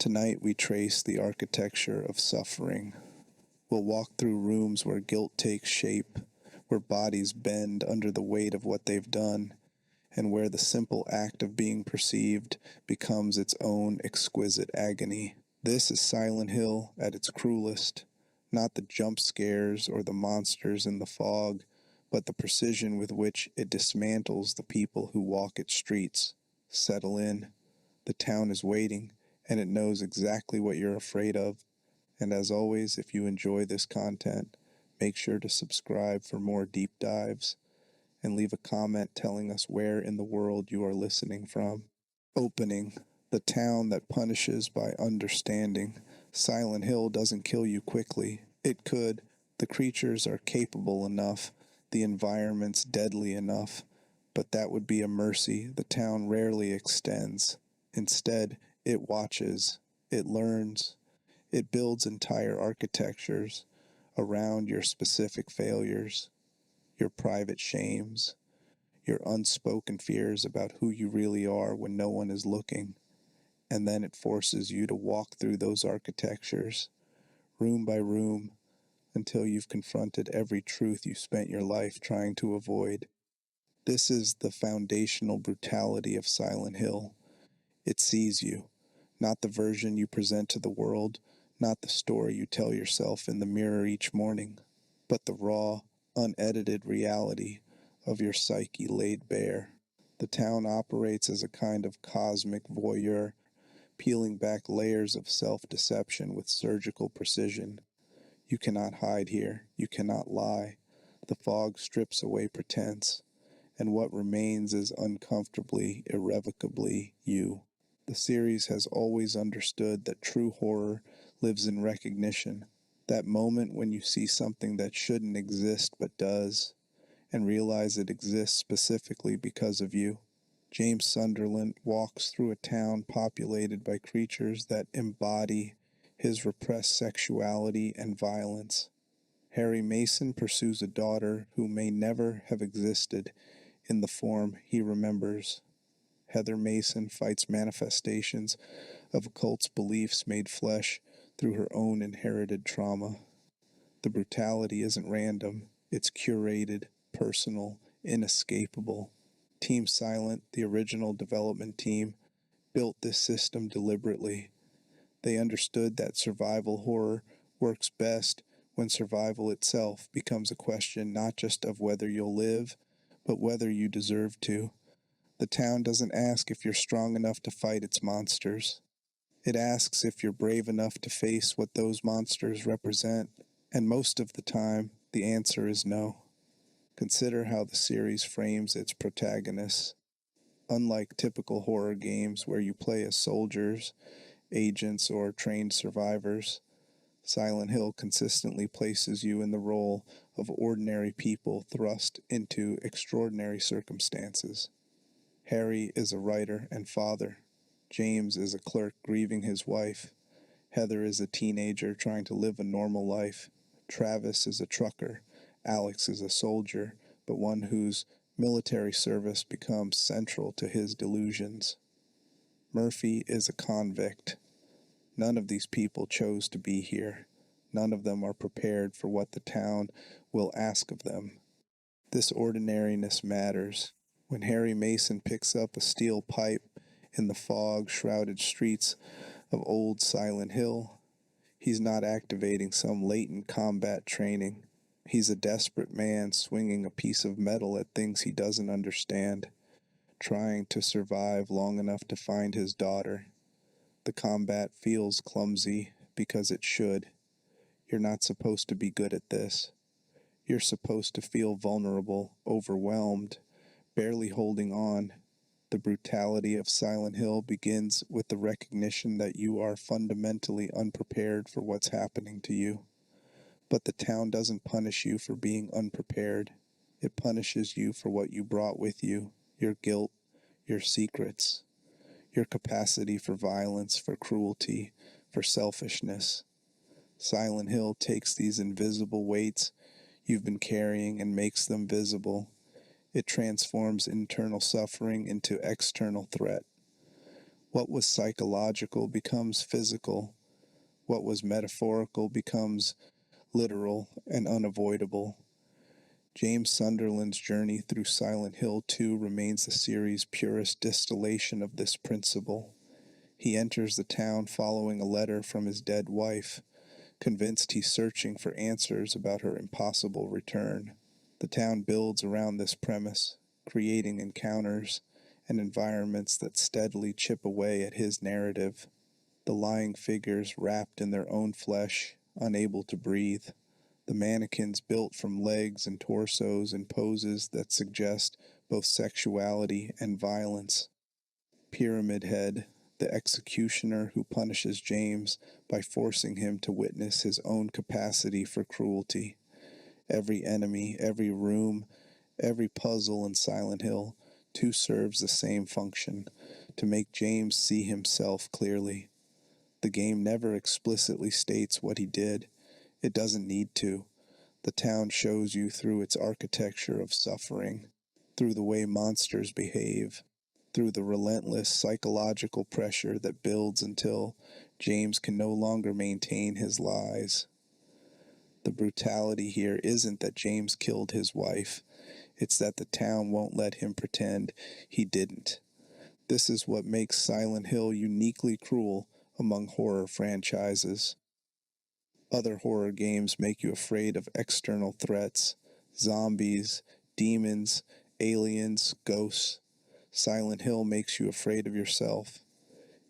Tonight we trace the architecture of suffering. We'll walk through rooms where guilt takes shape, where bodies bend under the weight of what they've done, and where the simple act of being perceived becomes its own exquisite agony. This is Silent Hill at its cruelest, not the jump scares or the monsters in the fog, but the precision with which it dismantles the people who walk its streets. Settle in. The town is waiting, and it knows exactly what you're afraid of. And as always, if you enjoy this content, make sure to subscribe for more deep dives and leave a comment telling us where in the world you are listening from. Opening. The town that punishes by understanding. Silent Hill doesn't kill you quickly. It could. The creatures are capable enough. The environment's deadly enough. But that would be a mercy the town rarely extends. Instead, it watches. It learns. It builds entire architectures around your specific failures, your private shames, your unspoken fears about who you really are when no one is looking. And then it forces you to walk through those architectures, room by room, until you've confronted every truth you spent your life trying to avoid. This is the foundational brutality of Silent Hill. It sees you, not the version you present to the world, not the story you tell yourself in the mirror each morning, but the raw, unedited reality of your psyche laid bare. The town operates as a kind of cosmic voyeur, peeling back layers of self-deception with surgical precision. You cannot hide here. You cannot lie. The fog strips away pretense, and what remains is uncomfortably, irrevocably you. The series has always understood that true horror lives in recognition, that moment when you see something that shouldn't exist but does, and realize it exists specifically because of you. James Sunderland walks through a town populated by creatures that embody his repressed sexuality and violence. Harry Mason pursues a daughter who may never have existed in the form he remembers. Heather Mason fights manifestations of a cult's beliefs made flesh through her own inherited trauma. The brutality isn't random, it's curated, personal, inescapable. Team Silent, the original development team, built this system deliberately. They understood that survival horror works best when survival itself becomes a question not just of whether you'll live, but whether you deserve to. The town doesn't ask if you're strong enough to fight its monsters. It asks if you're brave enough to face what those monsters represent, and most of the time, the answer is no. Consider how the series frames its protagonists. Unlike typical horror games where you play as soldiers, agents, or trained survivors, Silent Hill consistently places you in the role of ordinary people thrust into extraordinary circumstances. Harry is a writer and father. James is a clerk grieving his wife. Heather is a teenager trying to live a normal life. Travis is a trucker. Alex is a soldier, but one whose military service becomes central to his delusions. Murphy is a convict. None of these people chose to be here. None of them are prepared for what the town will ask of them. This ordinariness matters. When Harry Mason picks up a steel pipe in the fog-shrouded streets of old Silent Hill, he's not activating some latent combat training. He's a desperate man swinging a piece of metal at things he doesn't understand, trying to survive long enough to find his daughter. The combat feels clumsy because it should. You're not supposed to be good at this. You're supposed to feel vulnerable, overwhelmed, barely holding on. The brutality of Silent Hill begins with the recognition that you are fundamentally unprepared for what's happening to you. But the town doesn't punish you for being unprepared. It punishes you for what you brought with you, your guilt, your secrets, your capacity for violence, for cruelty, for selfishness. Silent Hill takes these invisible weights you've been carrying and makes them visible. It transforms internal suffering into external threat. What was psychological becomes physical. What was metaphorical becomes literal and unavoidable. James Sunderland's journey through Silent Hill 2 remains the series' purest distillation of this principle. He enters the town following a letter from his dead wife, convinced he's searching for answers about her impossible return. The town builds around this premise, creating encounters and environments that steadily chip away at his narrative. The lying figures wrapped in their own flesh, unable to breathe. The mannequins built from legs and torsos in poses that suggest both sexuality and violence. Pyramid Head, the executioner who punishes James by forcing him to witness his own capacity for cruelty. Every enemy, every room, every puzzle in Silent Hill 2 serves the same function, to make James see himself clearly. The game never explicitly states what he did. It doesn't need to. The town shows you through its architecture of suffering, through the way monsters behave, through the relentless psychological pressure that builds until James can no longer maintain his lies. The brutality here isn't that James killed his wife. It's that the town won't let him pretend he didn't. This is what makes Silent Hill uniquely cruel among horror franchises. Other horror games make you afraid of external threats, zombies, demons, aliens, ghosts. Silent Hill makes you afraid of yourself.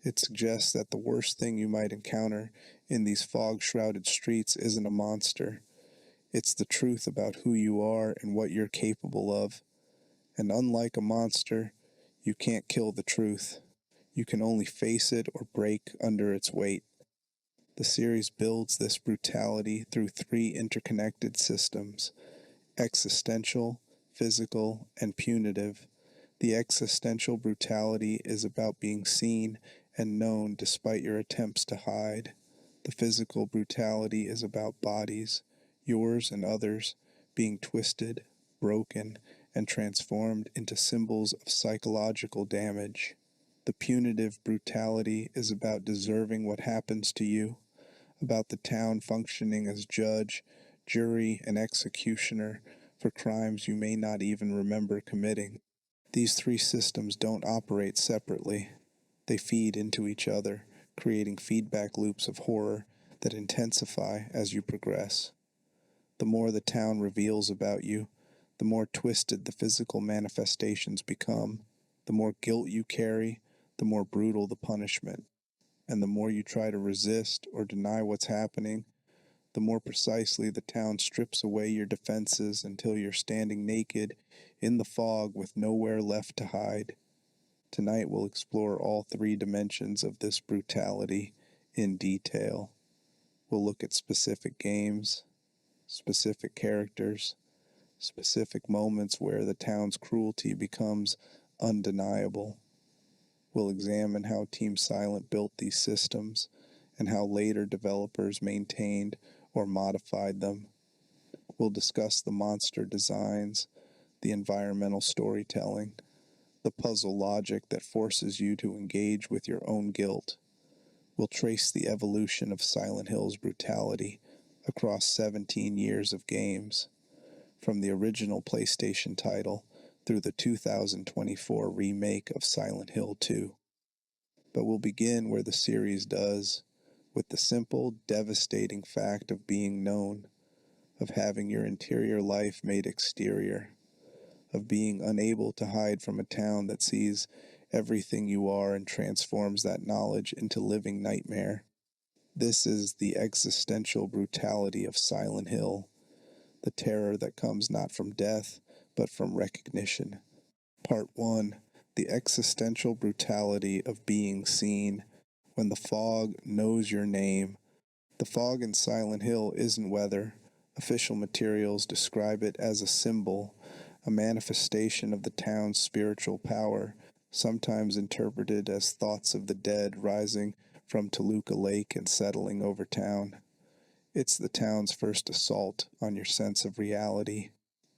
It suggests that the worst thing you might encounter in these fog-shrouded streets isn't a monster. It's the truth about who you are and what you're capable of. And unlike a monster, you can't kill the truth. You can only face it or break under its weight. The series builds this brutality through 3 interconnected systems: existential, physical, and punitive. The existential brutality is about being seen and known despite your attempts to hide. The physical brutality is about bodies, yours and others, being twisted, broken, and transformed into symbols of psychological damage. The punitive brutality is about deserving what happens to you, about the town functioning as judge, jury, and executioner for crimes you may not even remember committing. These 3 systems don't operate separately. They feed into each other, creating feedback loops of horror that intensify as you progress. The more the town reveals about you, the more twisted the physical manifestations become. The more guilt you carry, the more brutal the punishment. And the more you try to resist or deny what's happening, the more precisely the town strips away your defenses until you're standing naked in the fog with nowhere left to hide. Tonight we'll explore all 3 dimensions of this brutality in detail. We'll look at specific games, specific characters, specific moments where the town's cruelty becomes undeniable. We'll examine how Team Silent built these systems and how later developers maintained or modified them. We'll discuss the monster designs, the environmental storytelling, the puzzle logic that forces you to engage with your own guilt. We'll trace the evolution of Silent Hill's brutality across 17 years of games, from the original PlayStation title through the 2024 remake of Silent Hill 2. But we'll begin where the series does, with the simple, devastating fact of being known, of having your interior life made exterior, of being unable to hide from a town that sees everything you are and transforms that knowledge into living nightmare. This is the existential brutality of Silent Hill, the terror that comes not from death, but from recognition. Part 1. The existential brutality of being seen. When the fog knows your name. The fog in Silent Hill isn't weather. Official materials describe it as a symbol, a manifestation of the town's spiritual power, sometimes interpreted as thoughts of the dead rising from Toluca Lake and settling over town. It's the town's first assault on your sense of reality,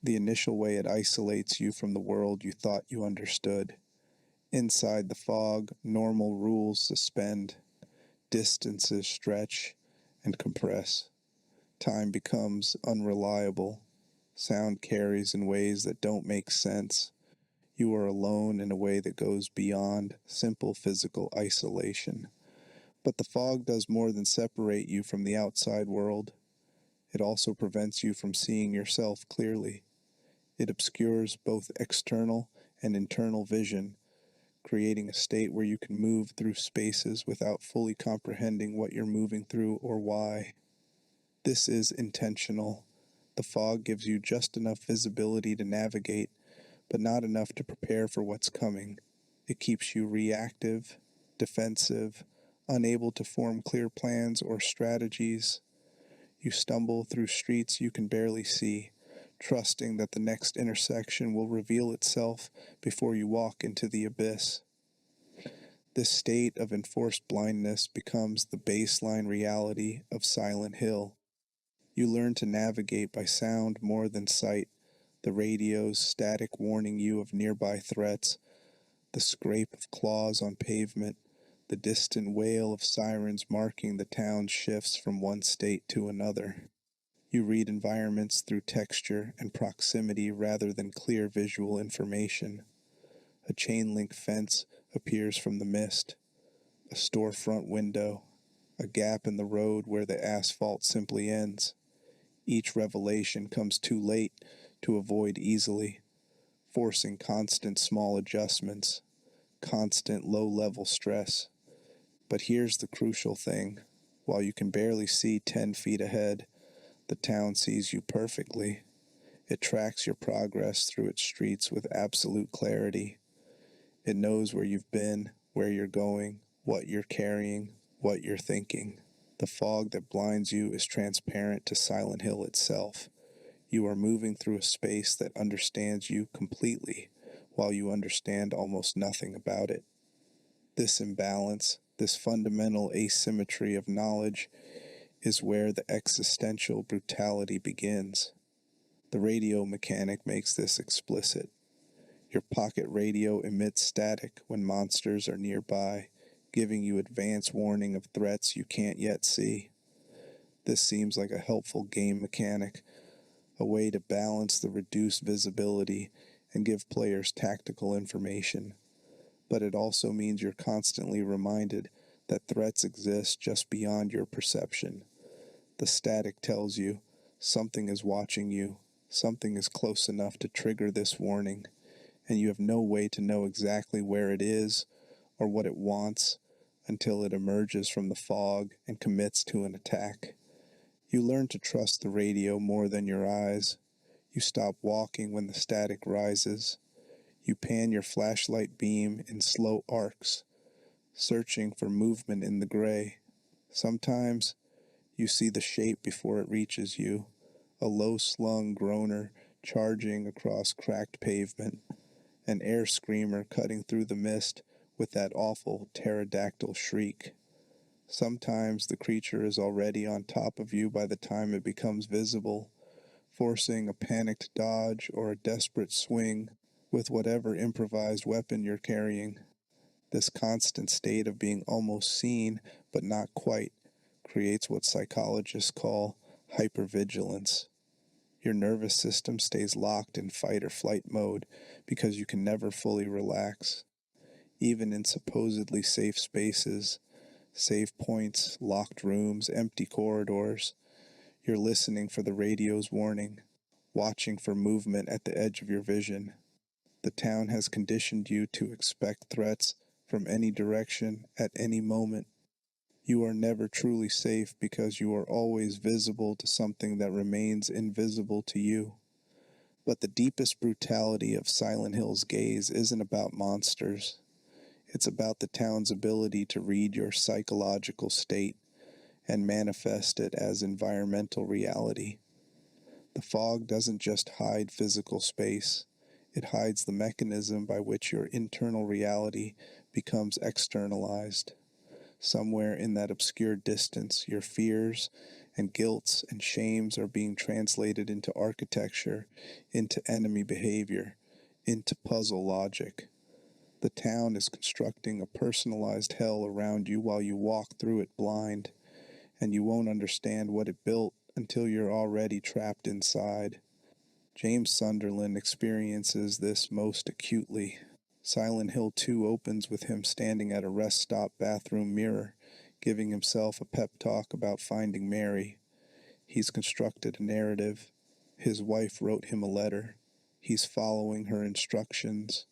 the initial way it isolates you from the world you thought you understood. Inside the fog, normal rules suspend, distances stretch and compress. Time becomes unreliable. Sound carries in ways that don't make sense. You are alone in a way that goes beyond simple physical isolation. But the fog does more than separate you from the outside world. It also prevents you from seeing yourself clearly. It obscures both external and internal vision, creating a state where you can move through spaces without fully comprehending what you're moving through or why. This is intentional. The fog gives you just enough visibility to navigate, but not enough to prepare for what's coming. It keeps you reactive, defensive, unable to form clear plans or strategies. You stumble through streets you can barely see, trusting that the next intersection will reveal itself before you walk into the abyss. This state of enforced blindness becomes the baseline reality of Silent Hill. You learn to navigate by sound more than sight, the radio's static warning you of nearby threats, the scrape of claws on pavement, the distant wail of sirens marking the town's shifts from one state to another. You read environments through texture and proximity rather than clear visual information. A chain link fence appears from the mist, a storefront window, a gap in the road where the asphalt simply ends. Each revelation comes too late to avoid easily, forcing constant small adjustments, constant low-level stress. But here's the crucial thing. While you can barely see 10 feet ahead, the town sees you perfectly. It tracks your progress through its streets with absolute clarity. It knows where you've been, where you're going, what you're carrying, what you're thinking. The fog that blinds you is transparent to Silent Hill itself. You are moving through a space that understands you completely, while you understand almost nothing about it. This imbalance, this fundamental asymmetry of knowledge, is where the existential brutality begins. The radio mechanic makes this explicit. Your pocket radio emits static when monsters are nearby, giving you advance warning of threats you can't yet see. This seems like a helpful game mechanic, a way to balance the reduced visibility and give players tactical information. But it also means you're constantly reminded that threats exist just beyond your perception. The static tells you something is watching you, something is close enough to trigger this warning, and you have no way to know exactly where it is or what it wants until it emerges from the fog and commits to an attack. You learn to trust the radio more than your eyes. You stop walking when the static rises. You pan your flashlight beam in slow arcs, searching for movement in the gray. Sometimes you see the shape before it reaches you, a low-slung groaner charging across cracked pavement, an air screamer cutting through the mist with that awful pterodactyl shriek. Sometimes the creature is already on top of you by the time it becomes visible, forcing a panicked dodge or a desperate swing with whatever improvised weapon you're carrying. This constant state of being almost seen, but not quite, creates what psychologists call hypervigilance. Your nervous system stays locked in fight or flight mode because you can never fully relax. Even in supposedly safe spaces, save points, locked rooms, empty corridors, you're listening for the radio's warning, watching for movement at the edge of your vision. The town has conditioned you to expect threats from any direction at any moment. You are never truly safe because you are always visible to something that remains invisible to you. But the deepest brutality of Silent Hill's gaze isn't about monsters. It's about the town's ability to read your psychological state and manifest it as environmental reality. The fog doesn't just hide physical space. It hides the mechanism by which your internal reality becomes externalized. Somewhere in that obscure distance, your fears and guilts and shames are being translated into architecture, into enemy behavior, into puzzle logic. The town is constructing a personalized hell around you while you walk through it blind, and you won't understand what it built until you're already trapped inside. James Sunderland experiences this most acutely. Silent Hill 2 opens with him standing at a rest stop bathroom mirror, giving himself a pep talk about finding Mary. He's constructed a narrative. His wife wrote him a letter. He's following her instructions.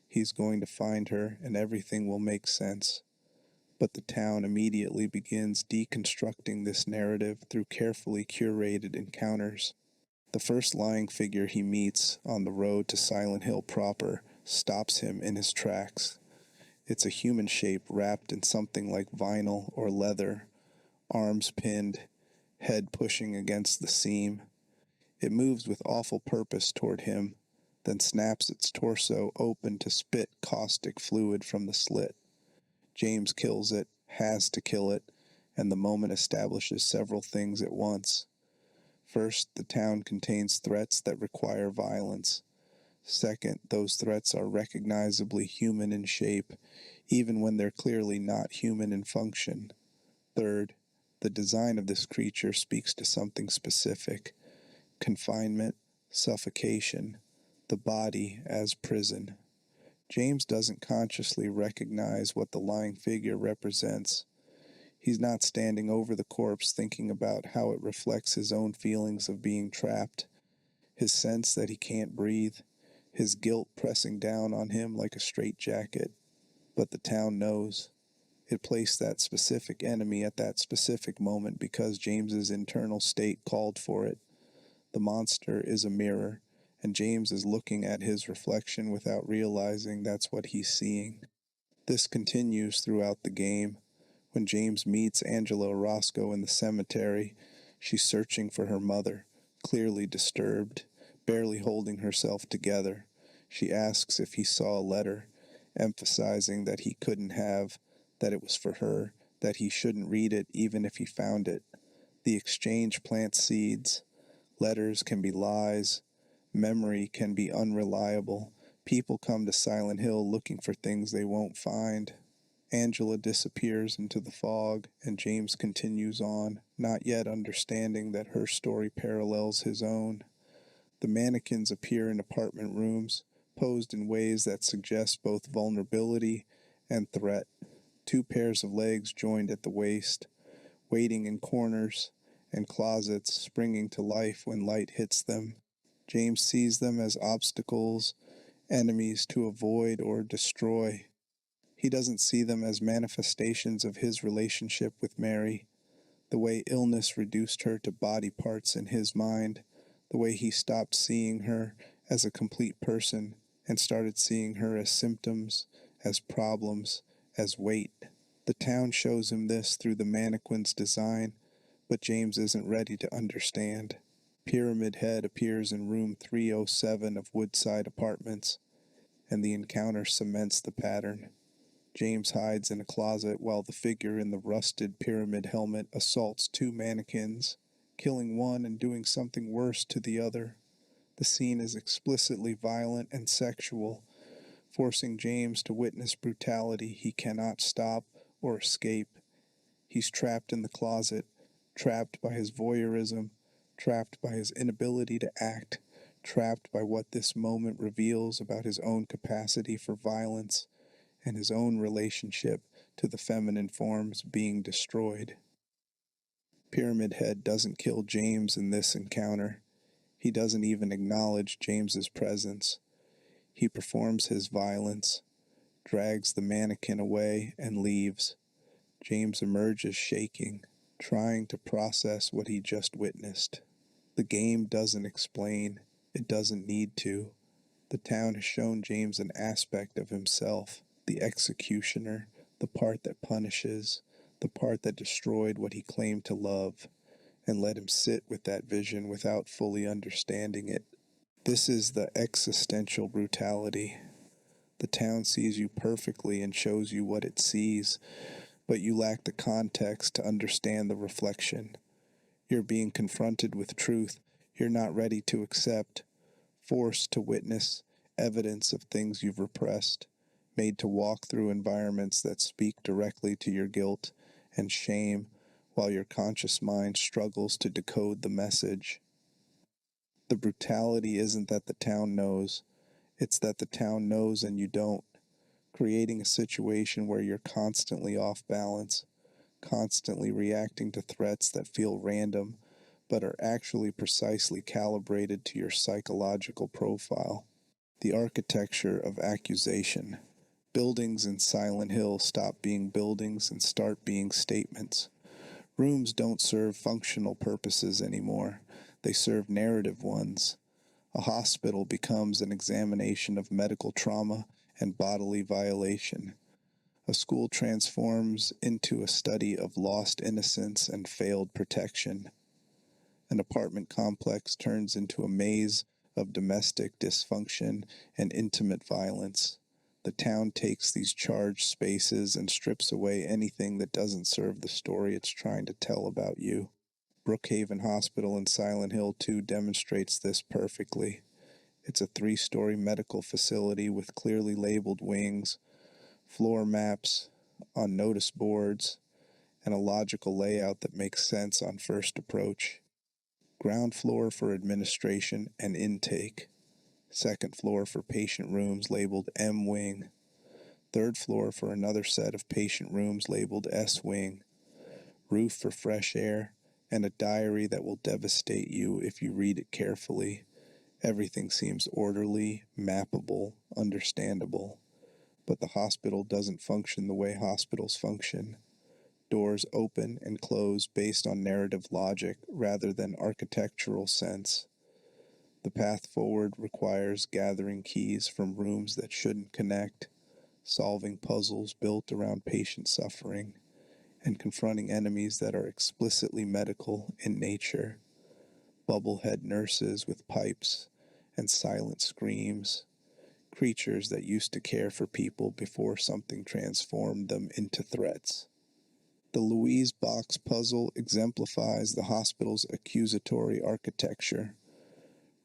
He's going to find her, and everything will make sense. But the town immediately begins deconstructing this narrative through carefully curated encounters. The first lying figure he meets on the road to Silent Hill proper stops him in his tracks. It's a human shape wrapped in something like vinyl or leather, arms pinned, head pushing against the seam. It moves with awful purpose toward him, then snaps its torso open to spit caustic fluid from the slit. James kills it, has to kill it, and the moment establishes several things at once. First, the town contains threats that require violence. Second, those threats are recognizably human in shape, even when they're clearly not human in function. Third, the design of this creature speaks to something specific: confinement, suffocation, the body as prison. James doesn't consciously recognize what the lying figure represents. He's not standing over the corpse thinking about how it reflects his own feelings of being trapped, his sense that he can't breathe, his guilt pressing down on him like a straitjacket. But the town knows. It placed that specific enemy at that specific moment because James's internal state called for it. The monster is a mirror, and James is looking at his reflection without realizing that's what he's seeing. This continues throughout the game. When James meets Angela Roscoe in the cemetery, she's searching for her mother, clearly disturbed, barely holding herself together. She asks if he saw a letter, emphasizing that he couldn't have, that it was for her, that he shouldn't read it even if he found it. The exchange plants seeds. Letters can be lies. Memory can be unreliable. People come to Silent Hill looking for things they won't find. Angela disappears into the fog, and James continues on, not yet understanding that her story parallels his own. The mannequins appear in apartment rooms, posed in ways that suggest both vulnerability and threat. Two pairs of legs joined at the waist, waiting in corners and closets, springing to life when light hits them. James sees them as obstacles, enemies to avoid or destroy. He doesn't see them as manifestations of his relationship with Mary, the way illness reduced her to body parts in his mind, the way he stopped seeing her as a complete person and started seeing her as symptoms, as problems, as weight. The town shows him this through the mannequin's design, but James isn't ready to understand. Pyramid Head appears in room 307 of Woodside Apartments, and the encounter cements the pattern. James hides in a closet while the figure in the rusted pyramid helmet assaults two mannequins, killing one and doing something worse to the other. The scene is explicitly violent and sexual, forcing James to witness brutality he cannot stop or escape. He's trapped in the closet, trapped by his voyeurism, trapped by his inability to act, trapped by what this moment reveals about his own capacity for violence and his own relationship to the feminine forms being destroyed. Pyramid Head doesn't kill James in this encounter. He doesn't even acknowledge James's presence. He performs his violence, drags the mannequin away, and leaves. James emerges shaking, trying to process what he just witnessed. The game doesn't explain. It doesn't need to. The town has shown James an aspect of himself, the executioner, the part that punishes, the part that destroyed what he claimed to love, and let him sit with that vision without fully understanding it. This is the existential brutality. The town sees you perfectly and shows you what it sees, but you lack the context to understand the reflection. You're being confronted with truth you're not ready to accept, forced to witness evidence of things you've repressed, made to walk through environments that speak directly to your guilt and shame while your conscious mind struggles to decode the message. The brutality isn't that the town knows, it's that the town knows and you don't, creating a situation where you're constantly off balance, constantly reacting to threats that feel random but are actually precisely calibrated to your psychological profile. The architecture of accusation. Buildings in Silent Hill stop being buildings and start being statements. Rooms don't serve functional purposes anymore. They serve narrative ones. A hospital becomes an examination of medical trauma and bodily violation. A school transforms into a study of lost innocence and failed protection. An apartment complex turns into a maze of domestic dysfunction and intimate violence. The town takes these charged spaces and strips away anything that doesn't serve the story it's trying to tell about you. Brookhaven Hospital in Silent Hill 2 demonstrates this perfectly. It's a 3-story medical facility with clearly labeled wings, floor maps on notice boards, and a logical layout that makes sense on first approach. Ground floor for administration and intake. Second floor for patient rooms labeled M Wing. Third floor for another set of patient rooms labeled S Wing. Roof for fresh air, and a diary that will devastate you if you read it carefully. Everything seems orderly, mappable, understandable. But the hospital doesn't function the way hospitals function. Doors open and close based on narrative logic rather than architectural sense. The path forward requires gathering keys from rooms that shouldn't connect, solving puzzles built around patient suffering, and confronting enemies that are explicitly medical in nature. Bubblehead nurses with pipes and silent screams, creatures that used to care for people before something transformed them into threats. The Louise Box puzzle exemplifies the hospital's accusatory architecture.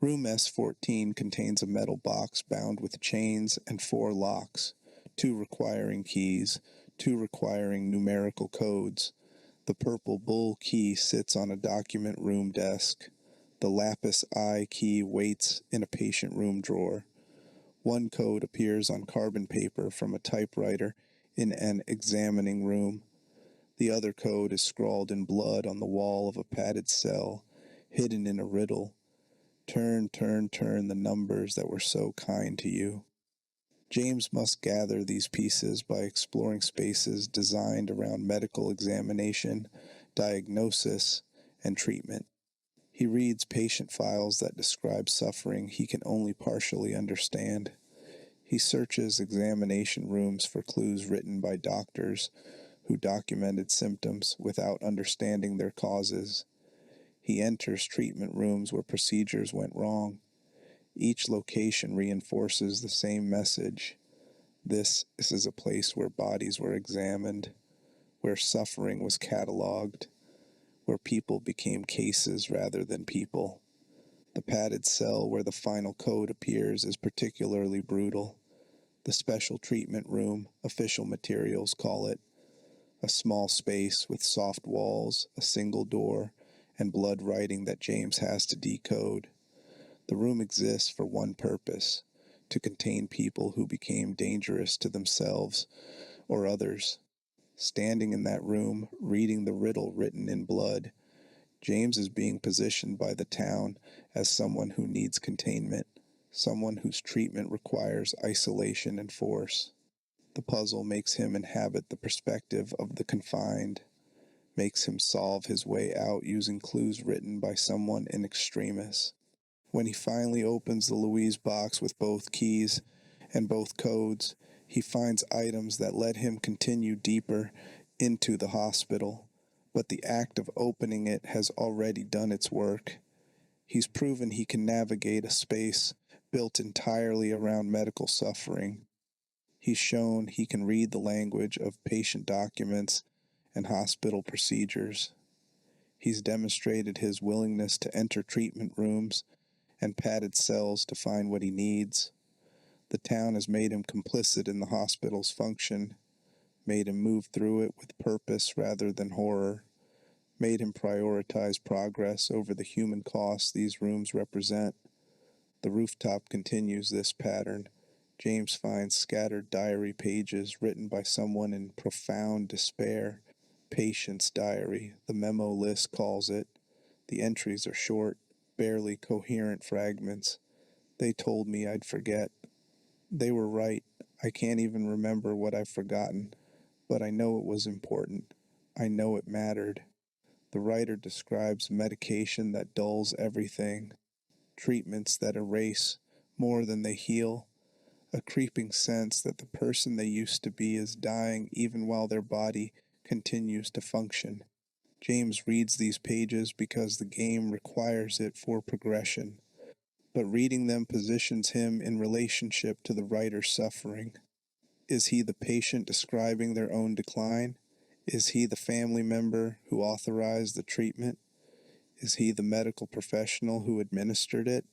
Room S14 contains a metal box bound with chains and 4 locks, 2 requiring keys, 2 requiring numerical codes. The purple bull key sits on a document room desk. The lapis I key waits in a patient room drawer. 1 code appears on carbon paper from a typewriter in an examining room. The other code is scrawled in blood on the wall of a padded cell, hidden in a riddle. Turn, turn, turn the numbers that were so kind to you. James must gather these pieces by exploring spaces designed around medical examination, diagnosis, and treatment. He reads patient files that describe suffering he can only partially understand. He searches examination rooms for clues written by doctors who documented symptoms without understanding their causes. He enters treatment rooms where procedures went wrong. Each location reinforces the same message. This is a place where bodies were examined, where suffering was cataloged, where people became cases rather than people. The padded cell where the final code appears is particularly brutal. The special treatment room, official materials call it, a small space with soft walls, a single door, and blood writing that James has to decode. The room exists for one purpose, to contain people who became dangerous to themselves or others. Standing in that room, reading the riddle written in blood, James is being positioned by the town as someone who needs containment, someone whose treatment requires isolation and force. The puzzle makes him inhabit the perspective of the confined, makes him solve his way out using clues written by someone in extremis. When he finally opens the Louise box with both keys and both codes, he finds items that let him continue deeper into the hospital, but the act of opening it has already done its work. He's proven he can navigate a space built entirely around medical suffering. He's shown he can read the language of patient documents and hospital procedures. He's demonstrated his willingness to enter treatment rooms and padded cells to find what he needs. The town has made him complicit in the hospital's function, made him move through it with purpose rather than horror, made him prioritize progress over the human cost these rooms represent. The rooftop continues this pattern. James finds scattered diary pages written by someone in profound despair. Patient's diary, the memo list calls it. The entries are short, barely coherent fragments. They told me I'd forget. They were right. I can't even remember what I've forgotten, but I know it was important. I know it mattered. The writer describes medication that dulls everything, treatments that erase more than they heal, a creeping sense that the person they used to be is dying even while their body continues to function. James reads these pages because the game requires it for progression, but reading them positions him in relationship to the writer's suffering. Is he the patient describing their own decline? Is he the family member who authorized the treatment? Is he the medical professional who administered it?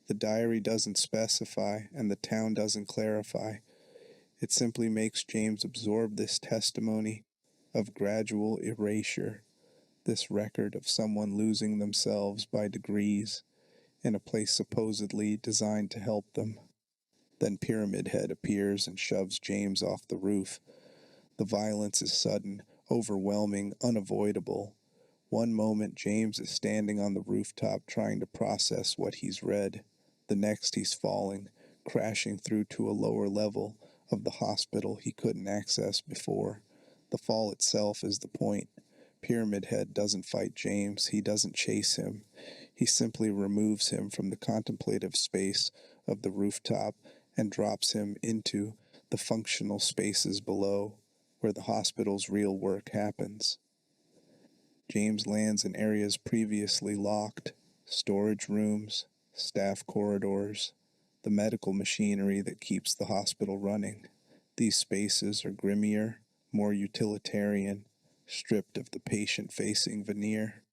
The diary doesn't specify, and the town doesn't clarify. It simply makes James absorb this testimony of gradual erasure, this record of someone losing themselves by degrees in a place supposedly designed to help them. Then Pyramid Head appears and shoves James off the roof. The violence is sudden, overwhelming, unavoidable. One moment, James is standing on the rooftop trying to process what he's read. The next, he's falling, crashing through to a lower level of the hospital he couldn't access before. The fall itself is the point. Pyramid Head doesn't fight James. He doesn't chase him. He simply removes him from the contemplative space of the rooftop and drops him into the functional spaces below, where the hospital's real work happens. James lands in areas previously locked, storage rooms, staff corridors, the medical machinery that keeps the hospital running. These spaces are grimmier, more utilitarian, stripped of the patient-facing veneer.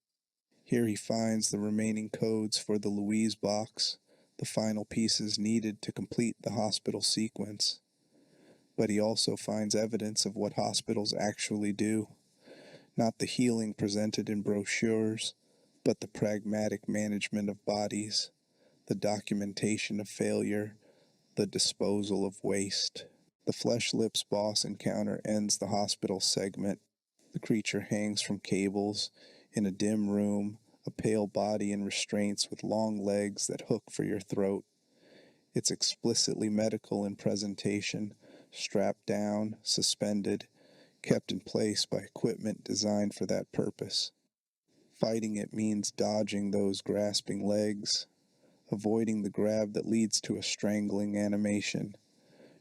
Here he finds the remaining codes for the Louise box, the final pieces needed to complete the hospital sequence. But he also finds evidence of what hospitals actually do. Not the healing presented in brochures, but the pragmatic management of bodies, the documentation of failure, the disposal of waste. The Flesh Lips boss encounter ends the hospital segment. The creature hangs from cables in a dim room, a pale body in restraints with long legs that hook for your throat. It's explicitly medical in presentation, strapped down, suspended, kept in place by equipment designed for that purpose. Fighting it means dodging those grasping legs, avoiding the grab that leads to a strangling animation,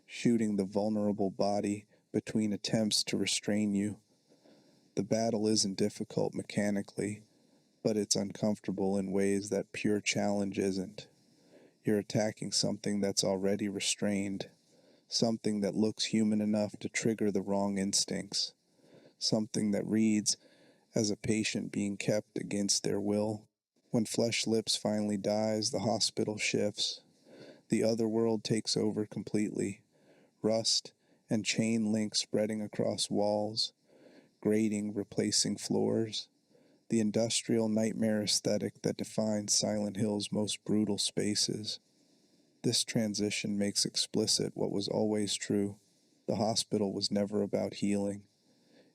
shooting the vulnerable body between attempts to restrain you. The battle isn't difficult mechanically, but it's uncomfortable in ways that pure challenge isn't. You're attacking something that's already restrained, something that looks human enough to trigger the wrong instincts, something that reads as a patient being kept against their will. When Flesh Lips finally dies, the hospital shifts. The other world takes over completely. Rust and chain link spreading across walls, grating replacing floors, the industrial nightmare aesthetic that defines Silent Hill's most brutal spaces. This transition makes explicit what was always true. The hospital was never about healing.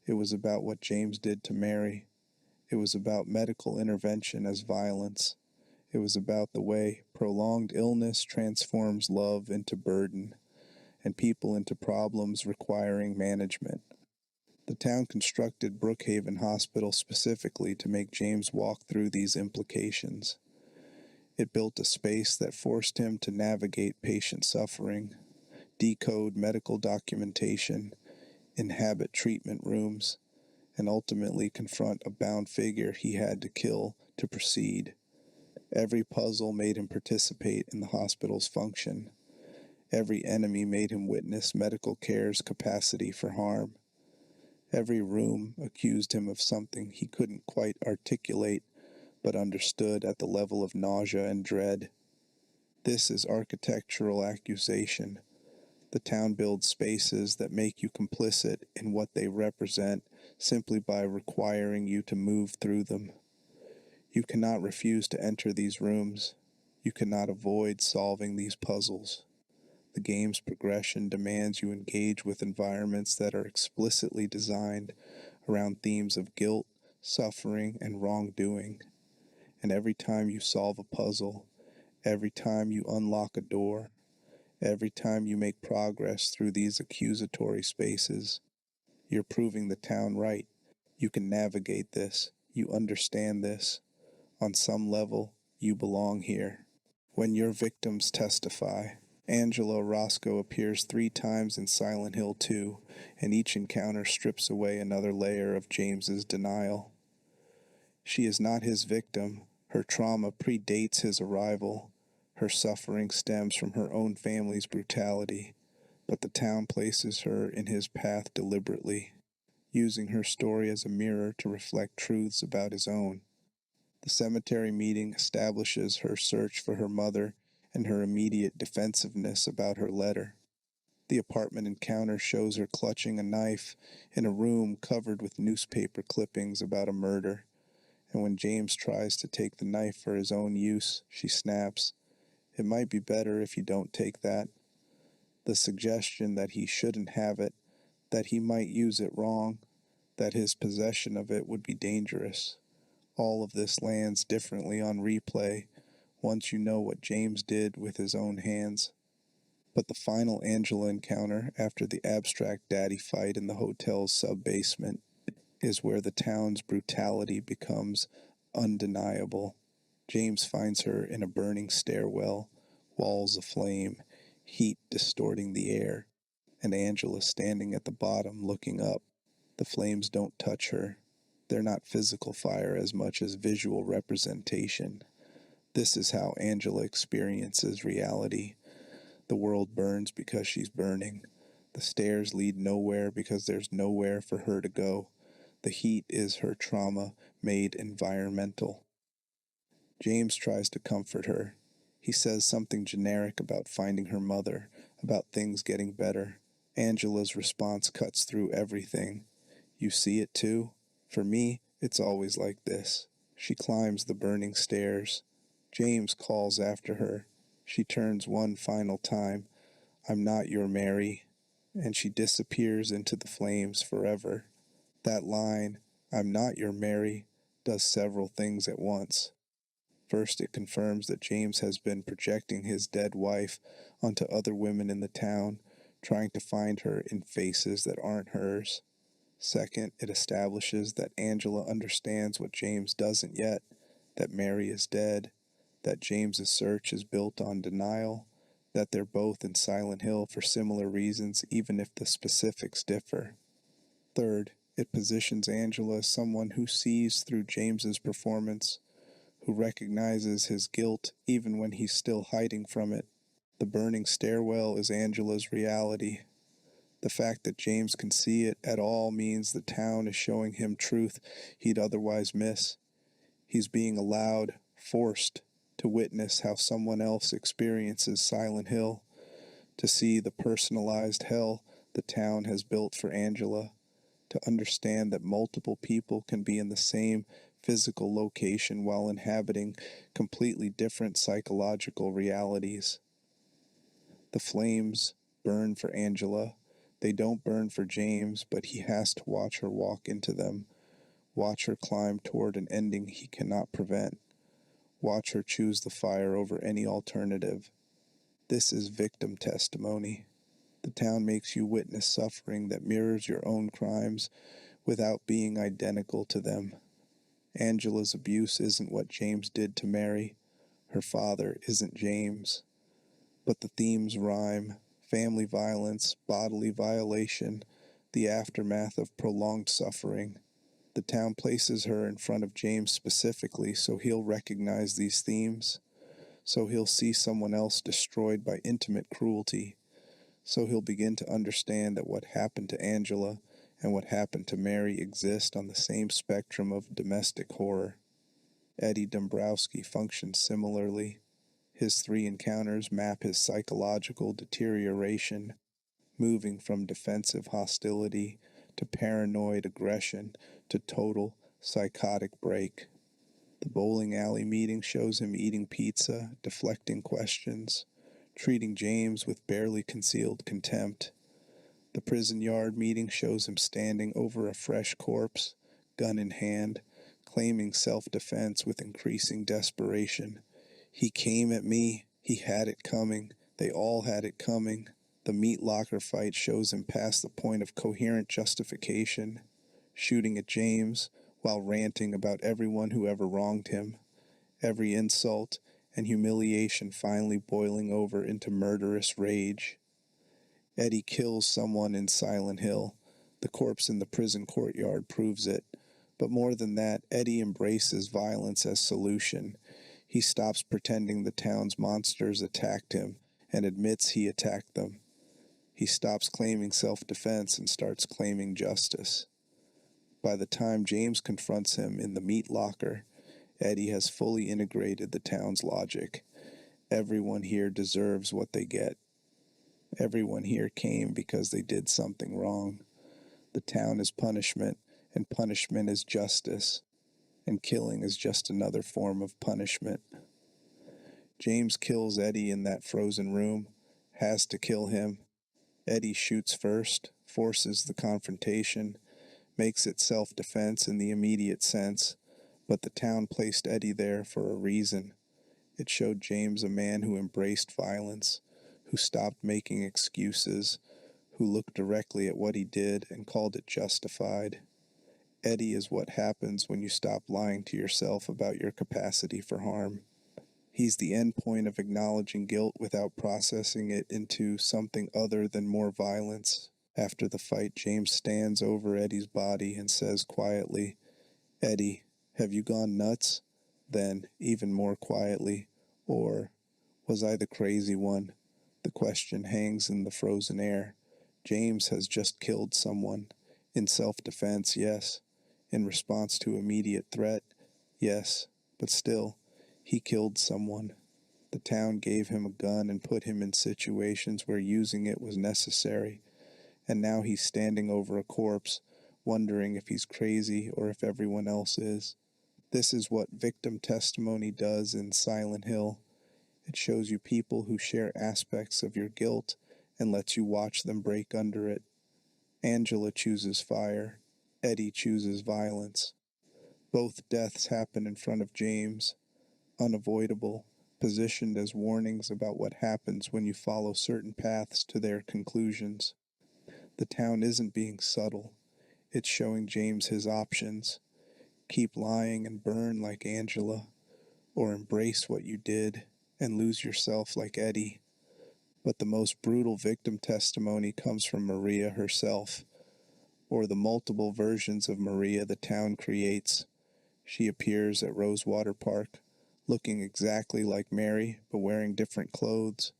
It was about what James did to Mary. It was about medical intervention as violence. It was about the way prolonged illness transforms love into burden, and people into problems requiring management. The town constructed Brookhaven Hospital specifically to make James walk through these implications. It built a space that forced him to navigate patient suffering, decode medical documentation, inhabit treatment rooms, and ultimately confront a bound figure he had to kill to proceed. Every puzzle made him participate in the hospital's function. Every enemy made him witness medical care's capacity for harm. Every room accused him of something he couldn't quite articulate, but understood at the level of nausea and dread. This is architectural accusation. The town builds spaces that make you complicit in what they represent simply by requiring you to move through them. You cannot refuse to enter these rooms. You cannot avoid solving these puzzles. The game's progression demands you engage with environments that are explicitly designed around themes of guilt, suffering, and wrongdoing. And every time you solve a puzzle, every time you unlock a door, every time you make progress through these accusatory spaces, you're proving the town right. You can navigate this. You understand this. On some level, you belong here. When your victims testify, Angela Roscoe appears 3 times in Silent Hill 2, and each encounter strips away another layer of James's denial. She is not his victim. Her trauma predates his arrival. Her suffering stems from her own family's brutality, but the town places her in his path deliberately, using her story as a mirror to reflect truths about his own. The cemetery meeting establishes her search for her mother and her immediate defensiveness about her letter. The apartment encounter shows her clutching a knife in a room covered with newspaper clippings about a murder, and when James tries to take the knife for his own use, she snaps, "It might be better if you don't take that." The suggestion that he shouldn't have it, that he might use it wrong, that his possession of it would be dangerous. All of this lands differently on replay once you know what James did with his own hands. But the final Angela encounter after the abstract daddy fight in the hotel's sub-basement is where the town's brutality becomes undeniable. James finds her in a burning stairwell, walls aflame, heat distorting the air, and Angela standing at the bottom looking up. The flames don't touch her. They're not physical fire as much as visual representation. This is how Angela experiences reality. The world burns because she's burning. The stairs lead nowhere because there's nowhere for her to go. The heat is her trauma made environmental. James tries to comfort her. He says something generic about finding her mother, about things getting better. Angela's response cuts through everything. "You see it too? For me, it's always like this." She climbs the burning stairs. James calls after her. She turns one final time. "I'm not your Mary," and she disappears into the flames forever. That line, "I'm not your Mary," does several things at once. First, it confirms that James has been projecting his dead wife onto other women in the town, trying to find her in faces that aren't hers. Second, it establishes that Angela understands what James doesn't yet, that Mary is dead, that James's search is built on denial, that they're both in Silent Hill for similar reasons even if the specifics differ. Third, it positions Angela as someone who sees through James's performance, who recognizes his guilt even when he's still hiding from it. The burning stairwell is Angela's reality. The fact that James can see it at all means the town is showing him truth he'd otherwise miss. He's being allowed, forced, to witness how someone else experiences Silent Hill, to see the personalized hell the town has built for Angela, to understand that multiple people can be in the same physical location while inhabiting completely different psychological realities. The flames burn for Angela. They don't burn for James, but he has to watch her walk into them, watch her climb toward an ending he cannot prevent, watch her choose the fire over any alternative. This is victim testimony. The town makes you witness suffering that mirrors your own crimes without being identical to them. Angela's abuse isn't what James did to Mary. Her father isn't James. But the themes rhyme: family violence, bodily violation, the aftermath of prolonged suffering. The town places her in front of James specifically so he'll recognize these themes, so he'll see someone else destroyed by intimate cruelty, so he'll begin to understand that what happened to Angela and what happened to Mary exist on the same spectrum of domestic horror. Eddie Dombrowski functions similarly. His 3 encounters map his psychological deterioration, moving from defensive hostility to paranoid aggression to total psychotic break. The bowling alley meeting shows him eating pizza, deflecting questions, treating James with barely concealed contempt. The prison yard meeting shows him standing over a fresh corpse, gun in hand, claiming self-defense with increasing desperation. He came at me. He had it coming. They all had it coming. The meat locker fight shows him past the point of coherent justification, shooting at James while ranting about everyone who ever wronged him, every insult and humiliation finally boiling over into murderous rage. Eddie kills someone in Silent Hill. The corpse in the prison courtyard proves it. But more than that, Eddie embraces violence as solution. He stops pretending the town's monsters attacked him and admits he attacked them. He stops claiming self-defense and starts claiming justice. By the time James confronts him in the meat locker, Eddie has fully integrated the town's logic. Everyone here deserves what they get. Everyone here came because they did something wrong. The town is punishment, and punishment is justice, and killing is just another form of punishment. James kills Eddie in that frozen room, has to kill him. Eddie shoots first, forces the confrontation, makes it self-defense in the immediate sense, but the town placed Eddie there for a reason. It showed James a man who embraced violence, who stopped making excuses, who looked directly at what he did and called it justified. Eddie is what happens when you stop lying to yourself about your capacity for harm. He's the end point of acknowledging guilt without processing it into something other than more violence. After the fight, James stands over Eddie's body and says quietly, "Eddie, have you gone nuts?" Then, even more quietly, "Or was I the crazy one?" The question hangs in the frozen air. James has just killed someone. In self-defense, yes. In response to immediate threat, yes. But still, he killed someone. The town gave him a gun and put him in situations where using it was necessary. And now he's standing over a corpse, wondering if he's crazy or if everyone else is. This is what victim testimony does in Silent Hill. It shows you people who share aspects of your guilt and lets you watch them break under it. Angela chooses fire. Eddie chooses violence. Both deaths happen in front of James, unavoidable, positioned as warnings about what happens when you follow certain paths to their conclusions. The town isn't being subtle. It's showing James his options. Keep lying and burn like Angela, or embrace what you did and lose yourself like Eddie. But the most brutal victim testimony comes from Maria herself, or the multiple versions of Maria the town creates. She appears at Rosewater Park, looking exactly like Mary, but wearing different clothes,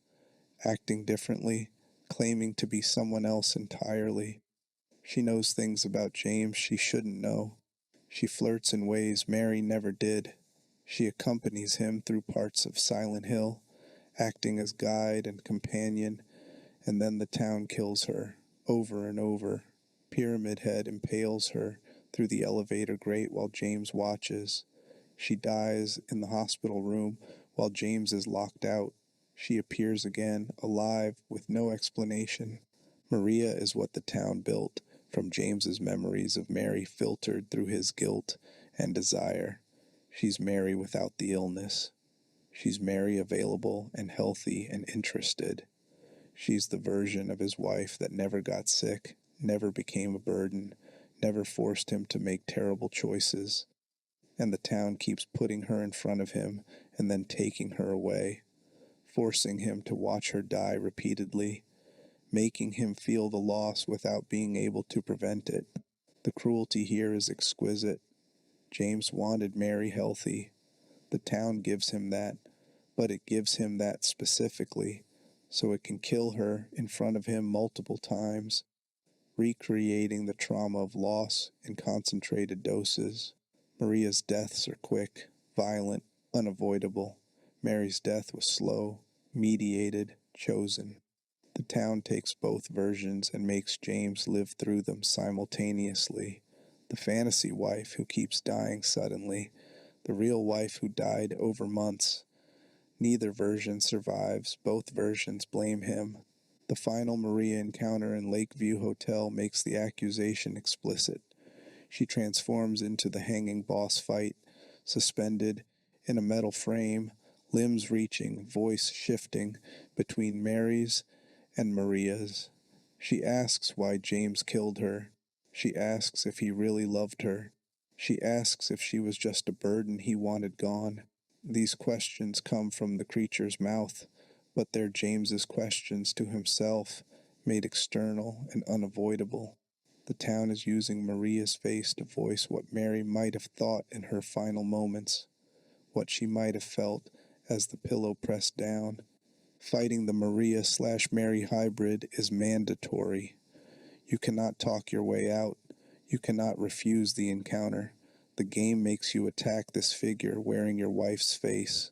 acting differently, claiming to be someone else entirely. She knows things about James she shouldn't know. She flirts in ways Mary never did. She accompanies him through parts of Silent Hill, acting as guide and companion, and then the town kills her, over and over. Pyramid Head impales her through the elevator grate while James watches. She dies in the hospital room while James is locked out. She appears again, alive, with no explanation. Maria is what the town built, from James's memories of Mary filtered through his guilt and desire. She's Mary without the illness. She's Mary available and healthy and interested. She's the version of his wife that never got sick, never became a burden, never forced him to make terrible choices. And the town keeps putting her in front of him and then taking her away, forcing him to watch her die repeatedly, making him feel the loss without being able to prevent it. The cruelty here is exquisite. James wanted Mary healthy. The town gives him that, but it gives him that specifically, so it can kill her in front of him multiple times, recreating the trauma of loss in concentrated doses. Maria's deaths are quick, violent, unavoidable. Mary's death was slow, mediated, chosen. The town takes both versions and makes James live through them simultaneously. The fantasy wife who keeps dying suddenly, the real wife who died over months. Neither version survives, both versions blame him. The final Maria encounter in Lakeview Hotel makes the accusation explicit. She transforms into the hanging boss fight, suspended in a metal frame, limbs reaching, voice shifting between Mary's and Maria's. She asks why James killed her. She asks if he really loved her. She asks if she was just a burden he wanted gone. These questions come from the creature's mouth, but they're James's questions to himself, made external and unavoidable. The town is using Maria's face to voice what Mary might have thought in her final moments, what she might have felt as the pillow pressed down. Fighting the Maria/Mary hybrid is mandatory. You cannot talk your way out. You cannot refuse the encounter. The game makes you attack this figure wearing your wife's face,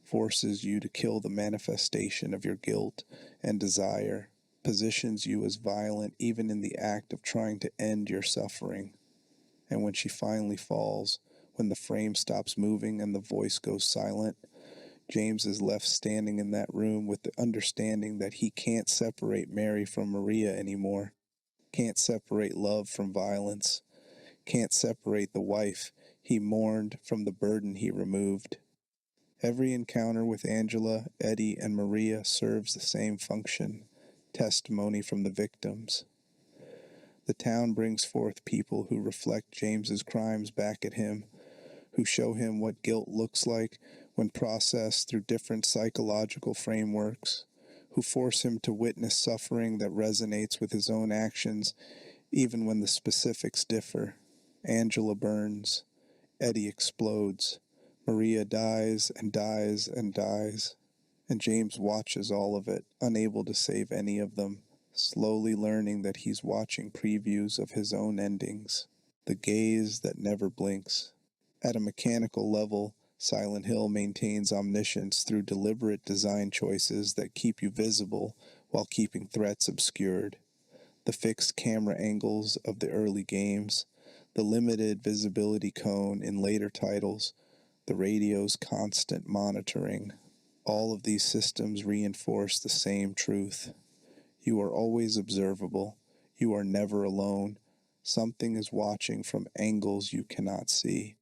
forces you to kill the manifestation of your guilt and desire, positions you as violent even in the act of trying to end your suffering. And when she finally falls, when the frame stops moving and the voice goes silent, James is left standing in that room with the understanding that he can't separate Mary from Maria anymore, can't separate love from violence, can't separate the wife he mourned from the burden he removed. Every encounter with Angela, Eddie, and Maria serves the same function, testimony from the victims. The town brings forth people who reflect James's crimes back at him, who show him what guilt looks like when processed through different psychological frameworks, who force him to witness suffering that resonates with his own actions even when the specifics differ. Angela burns, Eddie explodes, Maria dies and dies and dies, and James watches all of it, unable to save any of them, slowly learning that he's watching previews of his own endings, the gaze that never blinks. At a mechanical level, Silent Hill maintains omniscience through deliberate design choices that keep you visible while keeping threats obscured. The fixed camera angles of the early games, the limited visibility cone in later titles, the radio's constant monitoring. All of these systems reinforce the same truth. You are always observable. You are never alone. Something is watching from angles you cannot see.